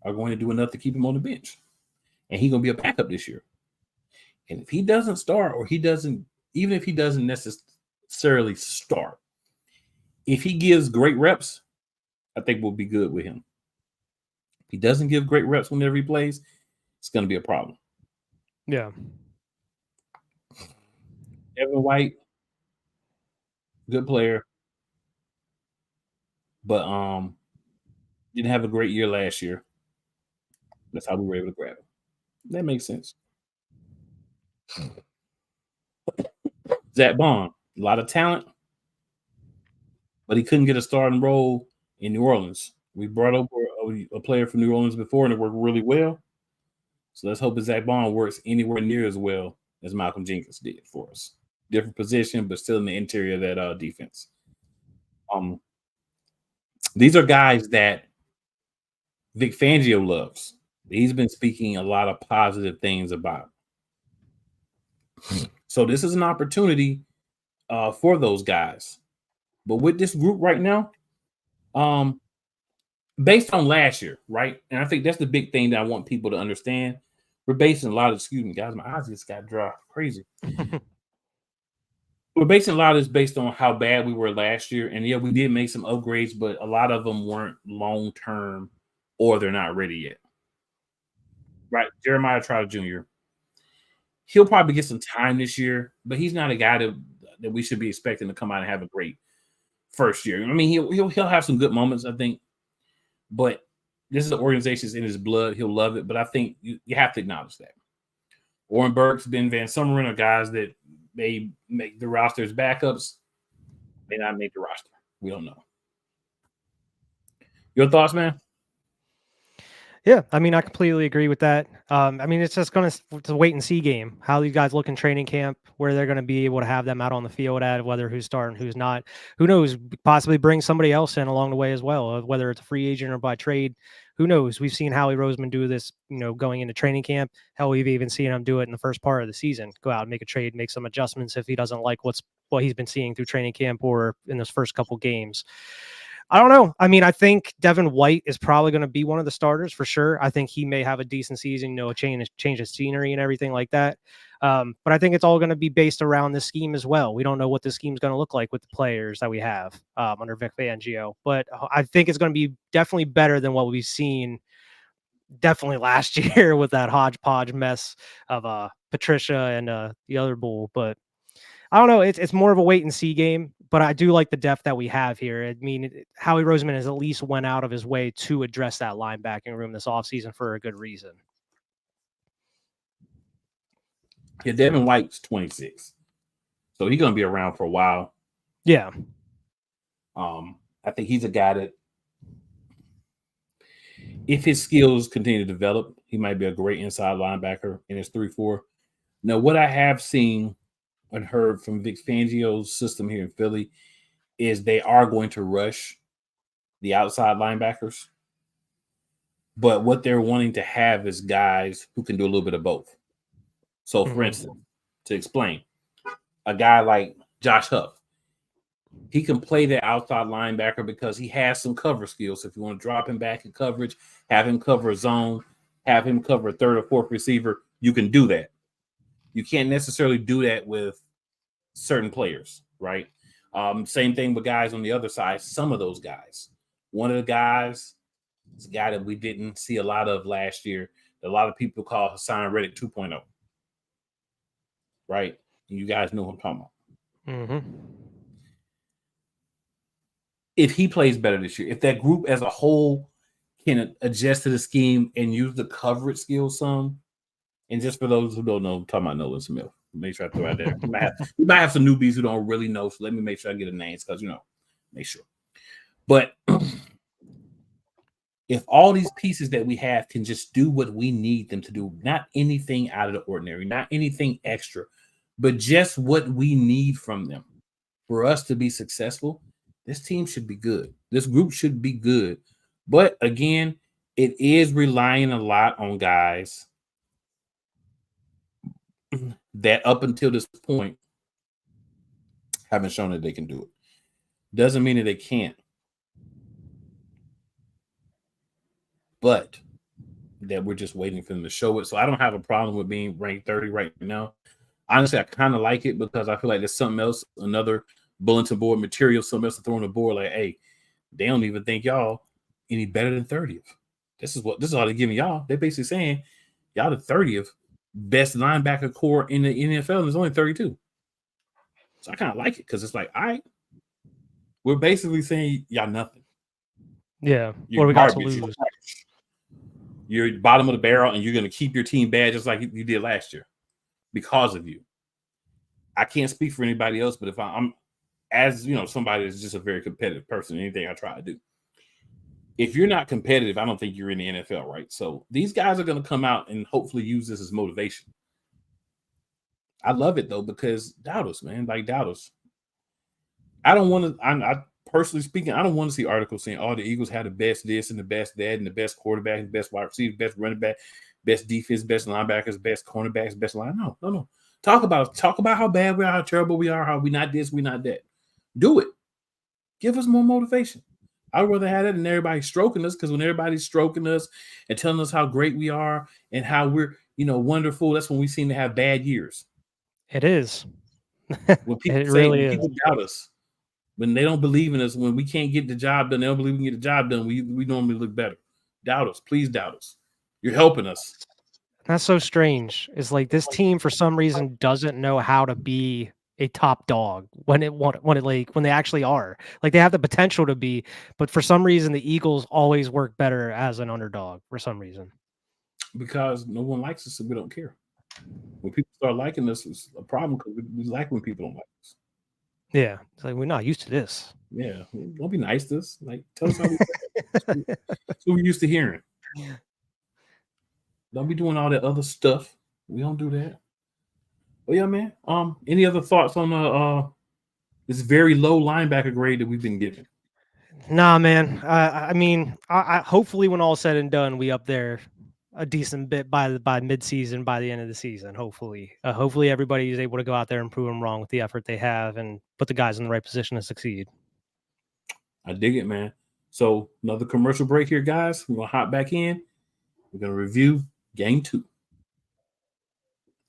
are going to do enough to keep him on the bench. And he's going to be a backup this year. And if he doesn't start, or even if he doesn't necessarily start, if he gives great reps, I think we'll be good with him. If he doesn't give great reps whenever he plays, it's going to be a problem. Yeah. Devin White, good player, but didn't have a great year last year. That's how we were able to grab him. That makes sense. Zach Bond, a lot of talent, but he couldn't get a starting role in New Orleans. We brought over a player from New Orleans before, and it worked really well. So let's hope that Zach Bond works anywhere near as well as Malcolm Jenkins did for us. Different position, but still in the interior of that defense. These are guys that Vic Fangio loves. He's been speaking a lot of positive things about. So this is an opportunity for those guys. But with this group right now, based on last year, right? And I think that's the big thing that I want people to understand. We're basing a lot of, excuse me, guys, my eyes just got dry. Crazy. We're basing a lot of this based on how bad we were last year. And yeah, we did make some upgrades, but a lot of them weren't long-term, or they're not ready yet. Right? Jeremiah Trotter Jr., he'll probably get some time this year, but he's not a guy that we should be expecting to come out and have a great first year. I mean, he'll have some good moments, I think, but this is an organization that's in his blood. He'll love it, but I think you have to acknowledge that. Oren Burks, Ben Van Summeren are guys that may make the roster as backups, may not make the roster. We don't know. Your thoughts, man? Yeah, I mean, I completely agree with that. I mean, it's just it's a wait and see game. How these guys look in training camp, where they're going to be able to have them out on the field at, whether who's starting, who's not. Who knows? Possibly bring somebody else in along the way as well, whether it's a free agent or by trade. Who knows? We've seen Howie Roseman do this, going into training camp. Hell, we've even seen him do it in the first part of the season. Go out and make a trade, make some adjustments if he doesn't like what he's been seeing through training camp or in those first couple games. I don't know. I mean, I think Devin White is probably going to be one of the starters for sure. I think he may have a decent season, a change of scenery and everything like that. But I think it's all going to be based around the scheme as well. We don't know what the scheme is going to look like with the players that we have under Vic Fangio. But I think it's going to be definitely better than what we've seen definitely last year with that hodgepodge mess of Patricia and the other bull. But I don't know. It's more of a wait and see game, but I do like the depth that we have here. I mean, Howie Roseman has at least went out of his way to address that linebacking room this offseason for a good reason. Yeah, Devin White's 26. So he's going to be around for a while. Yeah. I think he's a guy that, if his skills continue to develop, he might be a great inside linebacker in his 3-4. Now, what I have seen and heard from Vic Fangio's system here in Philly is they are going to rush the outside linebackers. But what they're wanting to have is guys who can do a little bit of both. So, for instance, to explain, a guy like Josh Huff, he can play the outside linebacker because he has some cover skills. If you want to drop him back in coverage, have him cover a zone, have him cover a third or fourth receiver, you can do that. You can't necessarily do that with certain players, right? Same thing with guys on the other side. Some of those guys. One of the guys is a guy that we didn't see a lot of last year. That a lot of people call Hassan Reddick 2.0. Right? You guys know what I'm talking about. Mm-hmm. If he plays better this year, if that group as a whole can adjust to the scheme and use the coverage skills some, and just for those who don't know, I'm talking about Nolan Smith. Make sure I throw out there. We might have some newbies who don't really know, so let me make sure I get the names because, make sure. But if all these pieces that we have can just do what we need them to do, not anything out of the ordinary, not anything extra, but just what we need from them for us to be successful, this team should be good. This group should be good. But again, it is relying a lot on guys that up until this point haven't shown that they can do it. Doesn't mean that they can't. But that we're just waiting for them to show it. So I don't have a problem with being ranked 30 right now. Honestly, I kind of like it because I feel like there's something else, another bulletin board material, something else to throw on the board. Like, hey, they don't even think y'all any better than 30th. This is all they're giving y'all. They're basically saying y'all the 30th best linebacker core in the NFL, and there's only 32. So I kind of like it because it's like, all right, we're basically saying y'all nothing. Yeah. You're What do we got to garbage. lose? You're bottom of the barrel, and you're going to keep your team bad just like you did last year because of you. I can't speak for anybody else, but if I'm as somebody that's just a very competitive person, anything I try to do. If you're not competitive, I don't think you're in the NFL, right? So these guys are going to come out and hopefully use this as motivation. I love it though because doubt us, man. Like doubt us. I don't want to. I personally speaking, I don't want to see articles saying, "Oh, the Eagles had the best this and the best that and the best quarterback, and the best wide receiver, best running back, best defense, best linebackers, best cornerbacks, best line." No. Talk about how bad we are, how terrible we are, how we not this, we not that. Do it. Give us more motivation. I'd rather have that than everybody stroking us, because when everybody's stroking us and telling us how great we are and how we're, wonderful, that's when we seem to have bad years. It is. When people people doubt us, when they don't believe in us, when we can't get the job done, they don't believe we can get the job done, we normally look better. Doubt us. Please doubt us. You're helping us. That's so strange. It's like this team, for some reason, doesn't know how to be a top dog when they actually are. Like, they have the potential to be, but for some reason the Eagles always work better as an underdog for some reason. Because no one likes us, so we don't care. When people start liking us, it's a problem because we like when people don't like us. Yeah, it's like we're not used to this. Yeah, don't be nice to us. Like, tell us how we. That's what we're used to hearing. Don't be doing all that other stuff. We don't do that. But yeah, man. Any other thoughts on this very low linebacker grade that we've been given? Nah, man. I mean, I hopefully when all said and done, we up there a decent bit by midseason, by the end of the season. Hopefully everybody is able to go out there and prove them wrong with the effort they have and put the guys in the right position to succeed. I dig it, man. So another commercial break here, guys. We're gonna hop back in. We're gonna review game 2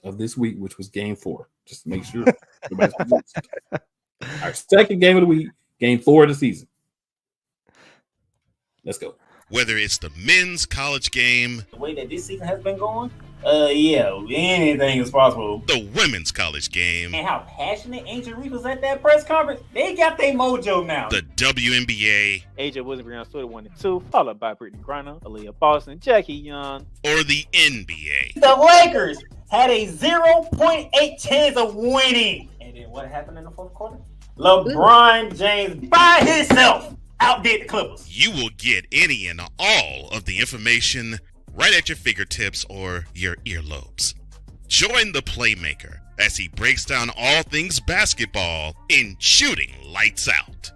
of this week, which was game 4. Just to make sure everybody's confused. Our second game of the week, game 4 of the season. Let's go. Whether it's the men's college game, the way that this season has been going, yeah, anything is possible. The women's college game, and how passionate Angel Reese was at that press conference, they got their mojo now. The WNBA, AJ Wilson on Twitter 1 and 2, followed by Brittany Griner, Aaliyah Boston, Jackie Young, or the NBA. The Lakers had a 0.8 chance of winning. And then what happened in the fourth quarter? LeBron James by himself outdid the Clippers. You will get any and all of the information right at your fingertips or your earlobes. Join the Playmaker as he breaks down all things basketball in Shooting Lights Out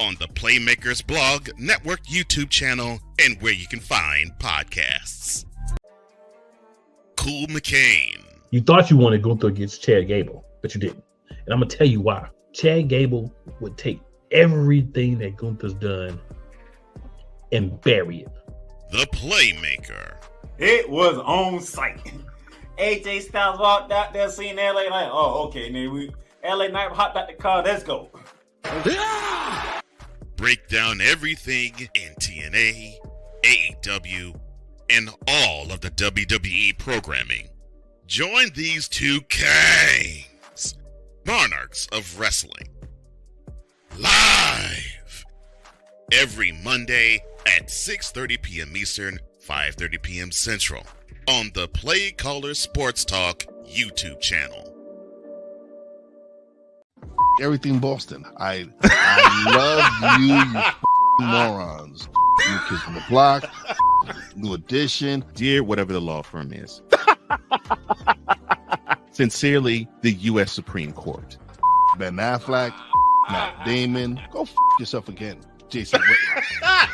on the Playmakers blog, network, YouTube channel, and where you can find podcasts. Cool McCain. You thought you wanted Gunther against Chad Gable, but you didn't. And I'm going to tell you why. Chad Gable would take everything that Gunther's done and bury it. The Playmaker. It was on site. AJ Styles walked out there, seen LA like, oh, okay, then we LA Knight hopped out the car, let's go. Break down everything in TNA, AEW, and all of the WWE programming. Join these two kings, monarchs of wrestling, live every Monday at 6:30 p.m. Eastern, 5:30 p.m. Central on the Play Caller Sports Talk YouTube channel. Everything Boston. I love you morons. New Kids from the Block, New Edition. Dear whatever the law firm is. Sincerely, the U.S. Supreme Court. Ben Affleck, Matt Damon. Go yourself again, Jason Whitlock.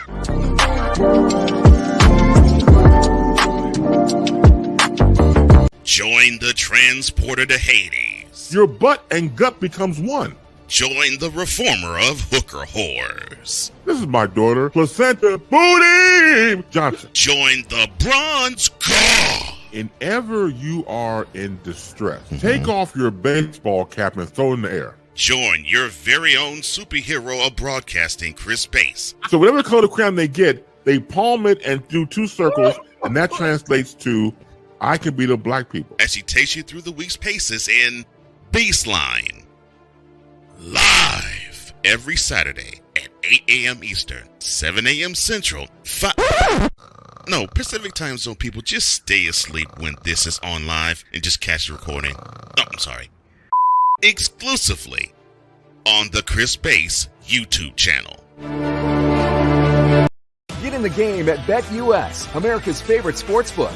Join the transporter to Hades. Your butt and gut becomes one. Join the reformer of hooker whores. This is my daughter, Placenta Booty Johnson. Join the bronze god. And ever you are in distress, take off your baseball cap and throw it in the air. Join your very own superhero of broadcasting, Chris Bass. So whatever color crayon they get, they palm it and do two circles, and that translates to, I can be the black people. As he takes you through the week's paces in Baseline. Live every Saturday at 8 a.m. Eastern, 7 a.m. Central, Pacific Time Zone people, just stay asleep when this is on live and just catch the recording. Oh, I'm sorry. Exclusively on the Chris Bass YouTube channel. Get in the game at BetUS, America's favorite sports book.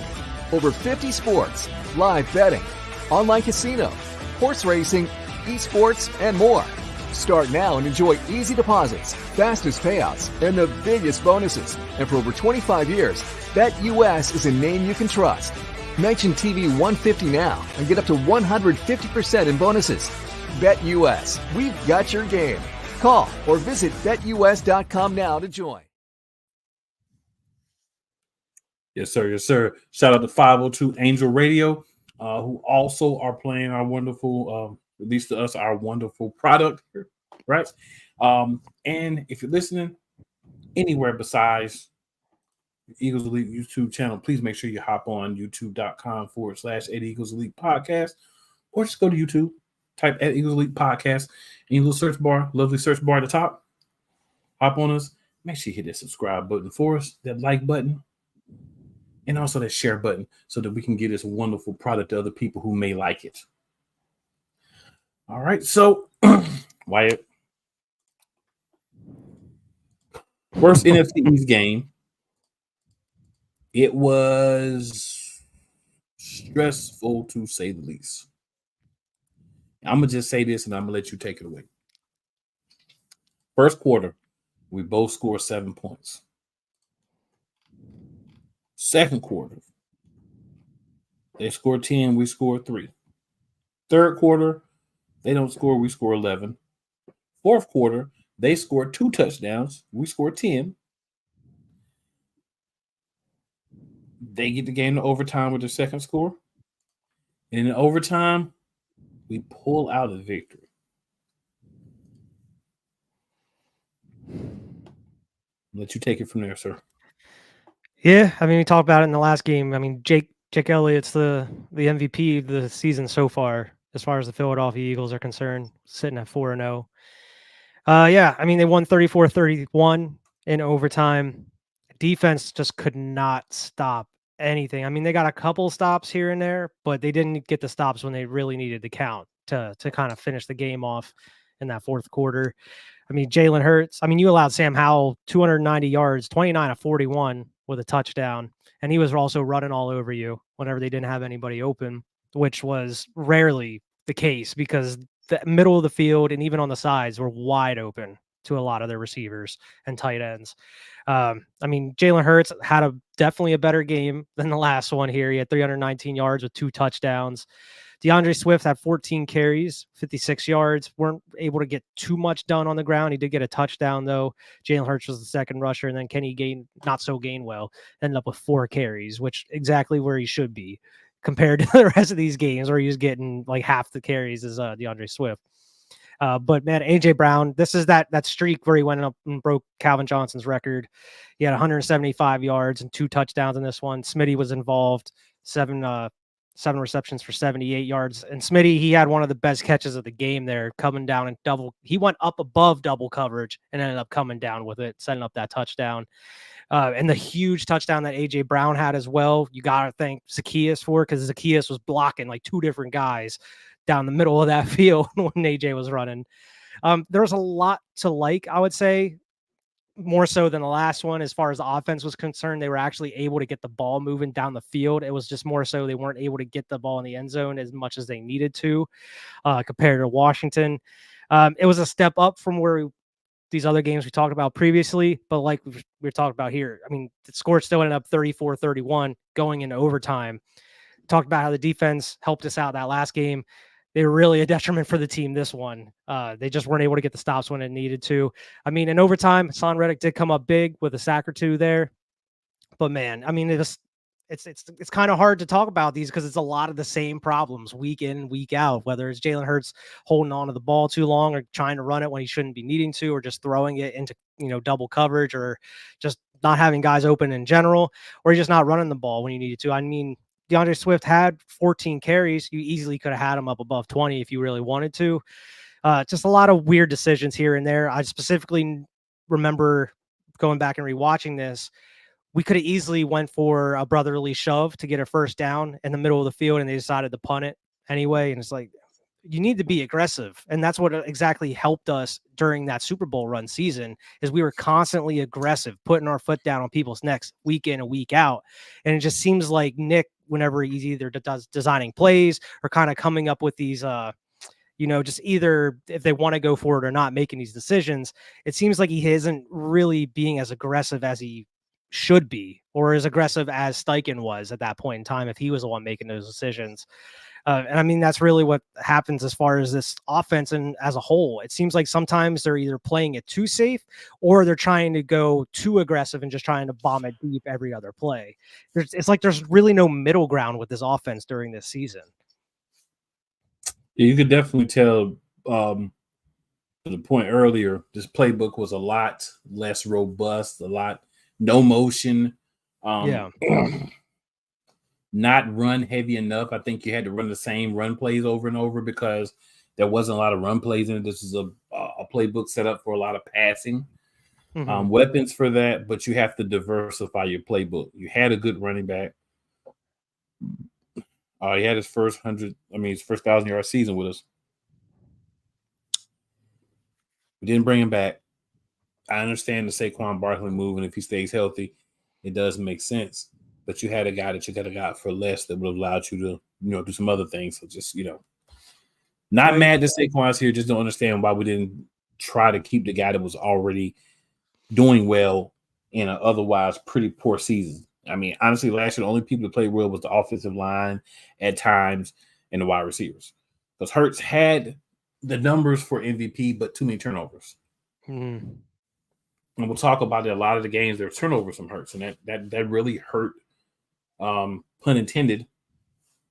Over 50 sports, live betting, online casino, horse racing, esports, and more. Start now and enjoy easy deposits, fastest payouts, and the biggest bonuses. And for over 25 years, BetUS is a name you can trust. Mention TV 150 now and get up to 150% in bonuses. BetUS, we've got your game. Call or visit BetUS.com now to join. Yes, sir. Yes, sir. Shout out to 502 Angel Radio, who also are playing our wonderful, released to us our wonderful product here, right? And if you're listening anywhere besides Eagles Elite YouTube channel, please make sure you hop on youtube.com/at Eagles Elite Podcast, or just go to YouTube, type at Eagles Elite Podcast, and your little search bar, lovely search bar at the top. Hop on us. Make sure you hit that subscribe button for us, that like button, and also that share button so that we can get this wonderful product to other people who may like it. All right, so Wyatt, first NFC East game, it was stressful to say the least. I'm going to just say this and I'm going to let you take it away. First quarter, we both scored 7 points. Second quarter, they scored 10, we scored 3. Third quarter, they don't score, we score 11. Fourth quarter, they scored 2 touchdowns, we scored 10. They get the game to overtime with their second score. And in overtime, we pull out a victory. Let you take it from there, sir. Yeah, I mean, we talked about it in the last game. I mean, Jake Elliott's the MVP of the season so far as the Philadelphia Eagles are concerned, sitting at 4-0. Yeah, I mean, they won 34-31 in overtime. Defense just could not stop anything. I mean, they got a couple stops here and there, but they didn't get the stops when they really needed to count to kind of finish the game off in that fourth quarter. I mean, Jalen Hurts, I mean, you allowed Sam Howell 290 yards, 29 of 41 with a touchdown, and he was also running all over you whenever they didn't have anybody open, which was rarely the case because the middle of the field and even on the sides were wide open to a lot of their receivers and tight ends. I mean, Jalen Hurts had definitely a better game than the last one here. He had 319 yards with 2 touchdowns. DeAndre Swift had 14 carries, 56 yards. Weren't able to get too much done on the ground. He did get a touchdown, though. Jalen Hurts was the second rusher, and then Kenny Gainwell ended up with 4 carries, which exactly where he should be compared to the rest of these games where he was getting like half the carries as DeAndre Swift. But man, AJ Brown, this is that streak where he went up and broke Calvin Johnson's record. He had 175 yards and 2 touchdowns in this one. Smitty was involved, 7 receptions for 78 yards. And Smitty, he had one of the best catches of the game there, coming down and he went up above double coverage and ended up coming down with it, setting up that touchdown. And the huge touchdown that AJ Brown had as well, you got to thank Zacchaeus for, because Zacchaeus was blocking like 2 different guys down the middle of that field when AJ was running. There was a lot to like, I would say, more so than the last one. As far as the offense was concerned, they were actually able to get the ball moving down the field. It was just more so they weren't able to get the ball in the end zone as much as they needed to, compared to Washington. It was a step up from where these other games we talked about previously, but like we're talking about here, I mean, the score still ended up 34-31 going into overtime. Talked about how the defense helped us out that last game. They were really a detriment for the team this one. They just weren't able to get the stops when it needed to. I mean, in overtime, Son Reddick did come up big with a sack or 2 there. But man, I mean, it's kind of hard to talk about these because it's a lot of the same problems week in, week out, whether it's Jalen Hurts holding on to the ball too long or trying to run it when he shouldn't be needing to, or just throwing it into, double coverage, or just not having guys open in general, or just not running the ball when you needed to. I mean, DeAndre Swift had 14 carries. You easily could have had him up above 20 if you really wanted to. Just a lot of weird decisions here and there. I specifically remember going back and rewatching this. We could have easily went for a brotherly shove to get a first down in the middle of the field, and they decided to punt it anyway. And it's like, you need to be aggressive. And that's what exactly helped us during that Super Bowl run season, is we were constantly aggressive, putting our foot down on people's necks week in and week out. And it just seems like Nick, whenever he's either designing plays or kind of coming up with these, just either if they want to go for it or not, making these decisions, it seems like he isn't really being as aggressive as he should be, or as aggressive as Steichen was at that point in time if he was the one making those decisions. And I mean, that's really what happens as far as this offense and as a whole. It seems like sometimes they're either playing it too safe or they're trying to go too aggressive and just trying to bomb it deep every other play. It's like there's really no middle ground with this offense during this season. Yeah, you could definitely tell, to the point earlier, this playbook was a lot less robust, no motion. Not run heavy enough. I think you had to run the same run plays over and over because there wasn't a lot of run plays in it. This is a playbook set up for a lot of passing. Weapons for that, but you have to diversify your playbook. You had a good running back. He had his first 1,000-yard season with us. We didn't bring him back. I understand the Saquon Barkley move, and if he stays healthy, it does make sense. But you had a guy that you could have got for less that would have allowed you to, do some other things. So just, not mad that Saquon's here. Just don't understand why we didn't try to keep the guy that was already doing well in an otherwise pretty poor season. I mean, honestly, last year, the only people that played well was the offensive line at times and the wide receivers. Because Hurts had the numbers for MVP, but too many turnovers. And we'll talk about it. A lot of the games, there were turnovers from Hurts, and that really hurt, pun intended,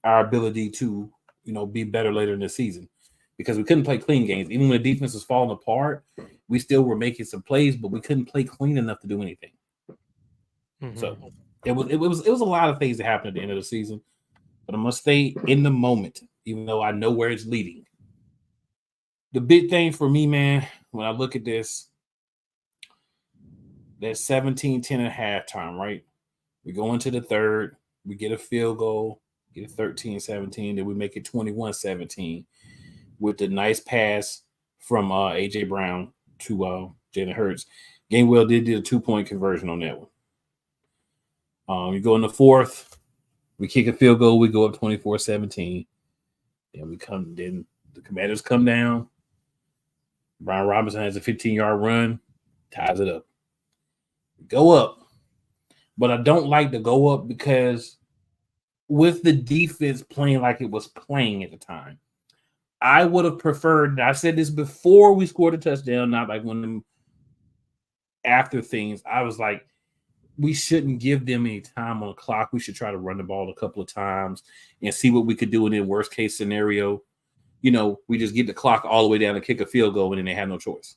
our ability to, be better later in the season, because we couldn't play clean games. Even when the defense was falling apart, we still were making some plays, but we couldn't play clean enough to do anything. So it was a lot of things that happened at the end of the season, but I must stay in the moment, even though I know where it's leading. The big thing for me, man, when I look at this, that's 17-10 at halftime, right? We go into the third. We get a field goal, get it 13-17, then we make it 21-17 with the nice pass from A.J. Brown to Jalen Hurts. Gainwell did a 2-point conversion on that one. You go in the fourth, we kick a field goal, we go up 24-17. Then the Commanders come down. Brian Robinson has a 15-yard run, ties it up. Go up. But I don't like to go up because with the defense playing like it was playing at the time, I would have preferred, I said this before we scored a touchdown, not like one of them after things. I was like, we shouldn't give them any time on the clock. We should try to run the ball a couple of times and see what we could do in the worst case scenario. We just get the clock all the way down and kick a field goal, and then they have no choice.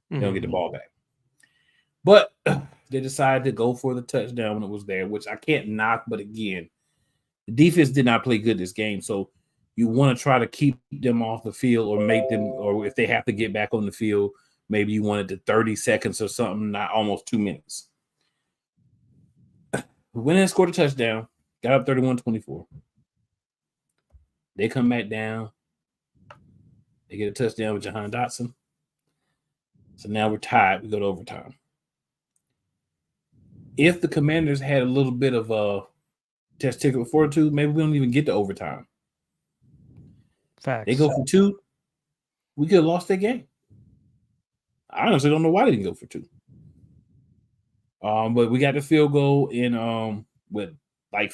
They don't get the ball back. But they decided to go for the touchdown when it was there, which I can't knock. But again, the defense did not play good this game. So you want to try to keep them off the field or make them, or if they have to get back on the field, maybe you wanted to 30 seconds or something, not almost 2 minutes. We went in and scored a touchdown, got up 31-24. They come back down. They get a touchdown with Jahan Dotson. So now we're tied. We go to overtime. If the Commanders had a little bit of a testicular fortitude, maybe we don't even get to overtime. Facts. They go for 2. We could have lost that game. I honestly don't know why they didn't go for 2. But we got the field goal in with like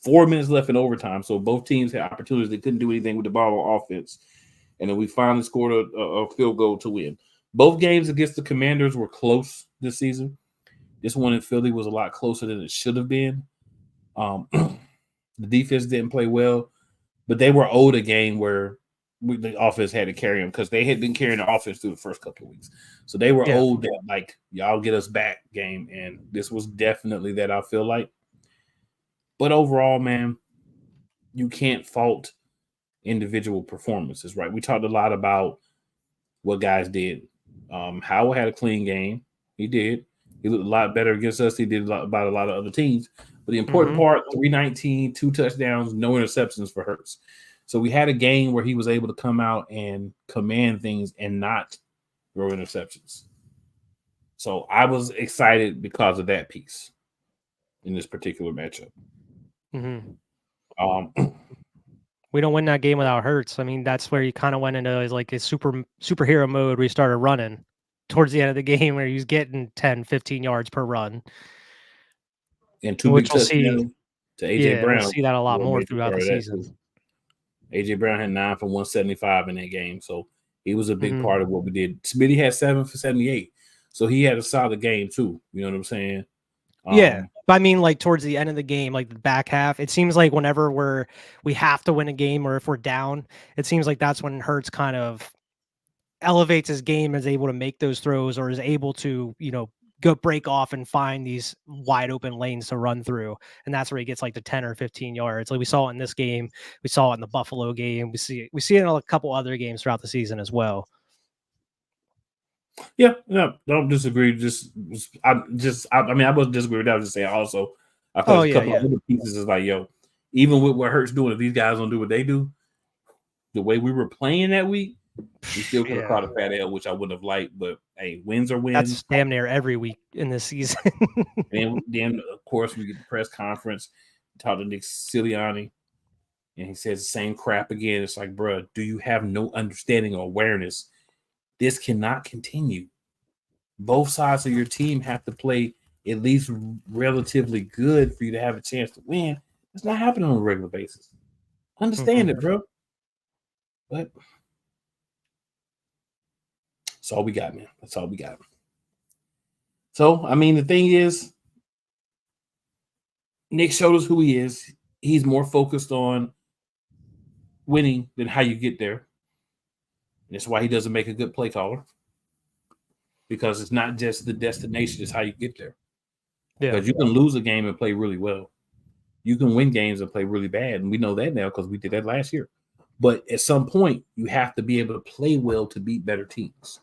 4 minutes left in overtime. So both teams had opportunities. They couldn't do anything with the ball on offense. And then we finally scored a field goal to win. Both games against the Commanders were close this season. This one in Philly was a lot closer than it should have been. The defense didn't play well, but they were owed a game where the offense had to carry them because they had been carrying the offense through the first couple of weeks. So they were owed that, like, y'all get us back game. And this was definitely that, I feel like. But overall, man, you can't fault individual performances, right? We talked a lot about what guys did. Howell had a clean game. He did. He looked a lot better against us. He did about a lot of other teams. But the important part, 319, 2 touchdowns, no interceptions for Hurts. So we had a game where he was able to come out and command things and not throw interceptions. So I was excited because of that piece in this particular matchup. We don't win that game without Hurts. I mean, that's where he kind of went into like a superhero mode where he started running towards the end of the game where he was getting 10, 15 yards per run. And 2 big touchdowns to A.J. Brown. We'll see that a lot more throughout the season. A.J. Brown had 9 for 175 in that game, so he was a big part of what we did. Smitty had 7 for 78, so he had a solid game too. You know what I'm saying? Yeah, but I mean, like towards the end of the game, like the back half, it seems like whenever we have to win a game or if we're down, it seems like that's when Hurts kind of elevates his game, is able to make those throws or is able to, go break off and find these wide open lanes to run through. And that's where he gets like the 10 or 15 yards. Like we saw it in this game. We saw it in the Buffalo game. We see it in a couple other games throughout the season as well. Yeah, no, don't disagree. I wasn't disagree with that. I was just saying also, I thought a couple of other pieces is like, even with what Hurts doing, if these guys don't do what they do, the way we were playing that week, we still could have caught a fat L, which I wouldn't have liked. But hey, wins are wins. That's damn near every week in this season. and then of course we get the press conference, talk to Nick Sirianni, and he says the same crap again. It's like, bro, do you have no understanding or awareness? This cannot continue. Both sides of your team have to play at least relatively good for you to have a chance to win. It's not happening on a regular basis. Understand it, bro. But that's all we got, man. That's all we got. So, I mean, the thing is, Nick showed us who he is. He's more focused on winning than how you get there. And that's why he doesn't make a good play caller. Because it's not just the destination, it's how you get there. Yeah. Because you can lose a game and play really well. You can win games and play really bad. And we know that now because we did that last year. But at some point, you have to be able to play well to beat better teams.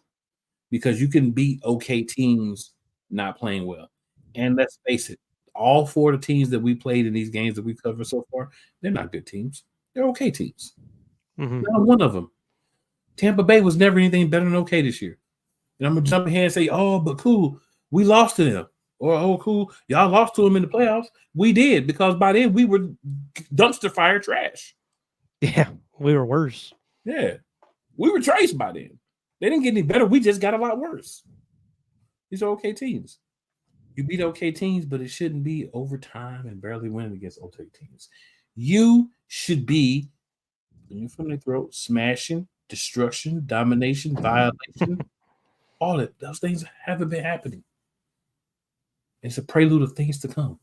Because you can beat okay teams not playing well. And let's face it, all 4 of the teams that we played in these games that we've covered so far, they're not good teams. They're okay teams. Not one of them. Tampa Bay was never anything better than okay this year. And I'm going to jump ahead and say, oh, but cool, we lost to them. Or, oh, cool, y'all lost to them in the playoffs. We did, because by then we were dumpster fire trash. Yeah, we were worse. Yeah, we were trash by then. They didn't get any better. We just got a lot worse. These are okay teams. You beat okay teams, but it shouldn't be overtime and barely winning against okay teams. You should be from the throat, smashing, destruction, domination, violation. All of those things haven't been happening. It's a prelude of things to come.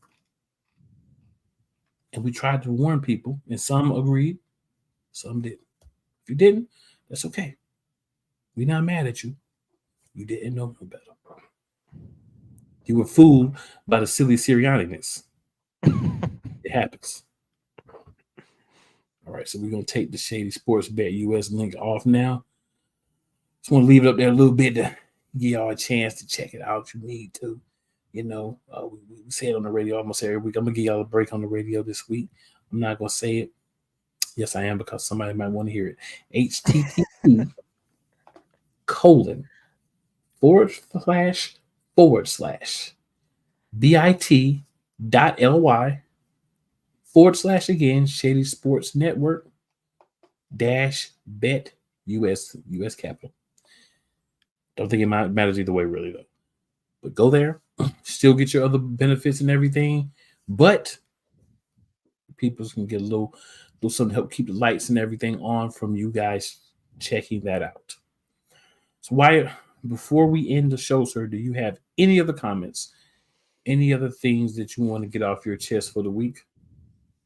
And we tried to warn people, and some agreed, some didn't. If you didn't, that's okay. We're not mad at you. You didn't know no better. You were fooled by the silly Sirianniness. It happens. All right, so we're going to take the Shady Sports Bet US link off now. Just want to leave it up there a little bit to give y'all a chance to check it out if you need to. You know, we say it on the radio almost every week. I'm going to give y'all a break on the radio this week. I'm not going to say it. Yes, I am, because somebody might want to hear it. HTTP:// bit.ly/ again, Shady Sports Network -bet US capital. Don't think it matters either way, really, though. But go there, still get your other benefits and everything, but people can get a little something to help keep the lights and everything on from you guys checking that out. So before we end the show, sir, do you have any other comments, any other things that you want to get off your chest for the week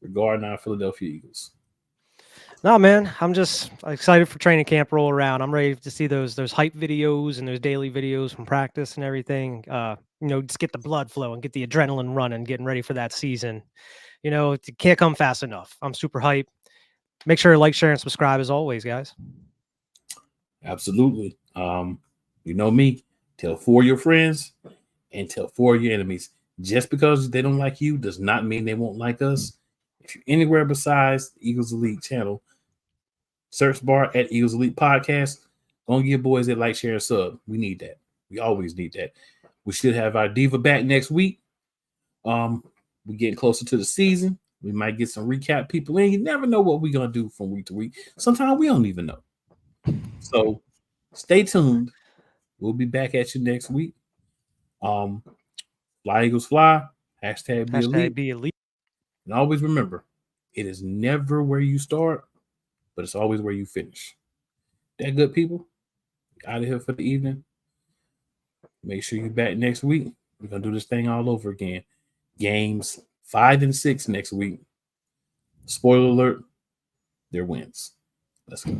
regarding our Philadelphia Eagles? No, man, I'm just excited for training camp roll around. I'm ready to see those hype videos and those daily videos from practice and everything. Just get the blood flow and get the adrenaline running, getting ready for that season. It can't come fast enough. I'm super hyped. Make sure to like, share, and subscribe as always, guys. Absolutely. You know me. Tell 4 of your friends and tell 4 of your enemies. Just because they don't like you does not mean they won't like us. If you're anywhere besides the Eagles Elite channel, search bar at Eagles Elite Podcast. Don't give boys that like, share, and sub. We need that. We always need that. We should have our diva back next week. We're getting closer to the season. We might get some recap people in. You never know what we're going to do from week to week. Sometimes we don't even know. So stay tuned. We'll be back at you next week. Fly Eagles Fly. #BeElite. Be elite. And always remember, it is never where you start, but it's always where you finish. That good, people? Out of here for the evening. Make sure you're back next week. We're going to do this thing all over again. Games 5 and 6 next week. Spoiler alert, they're wins. Let's go.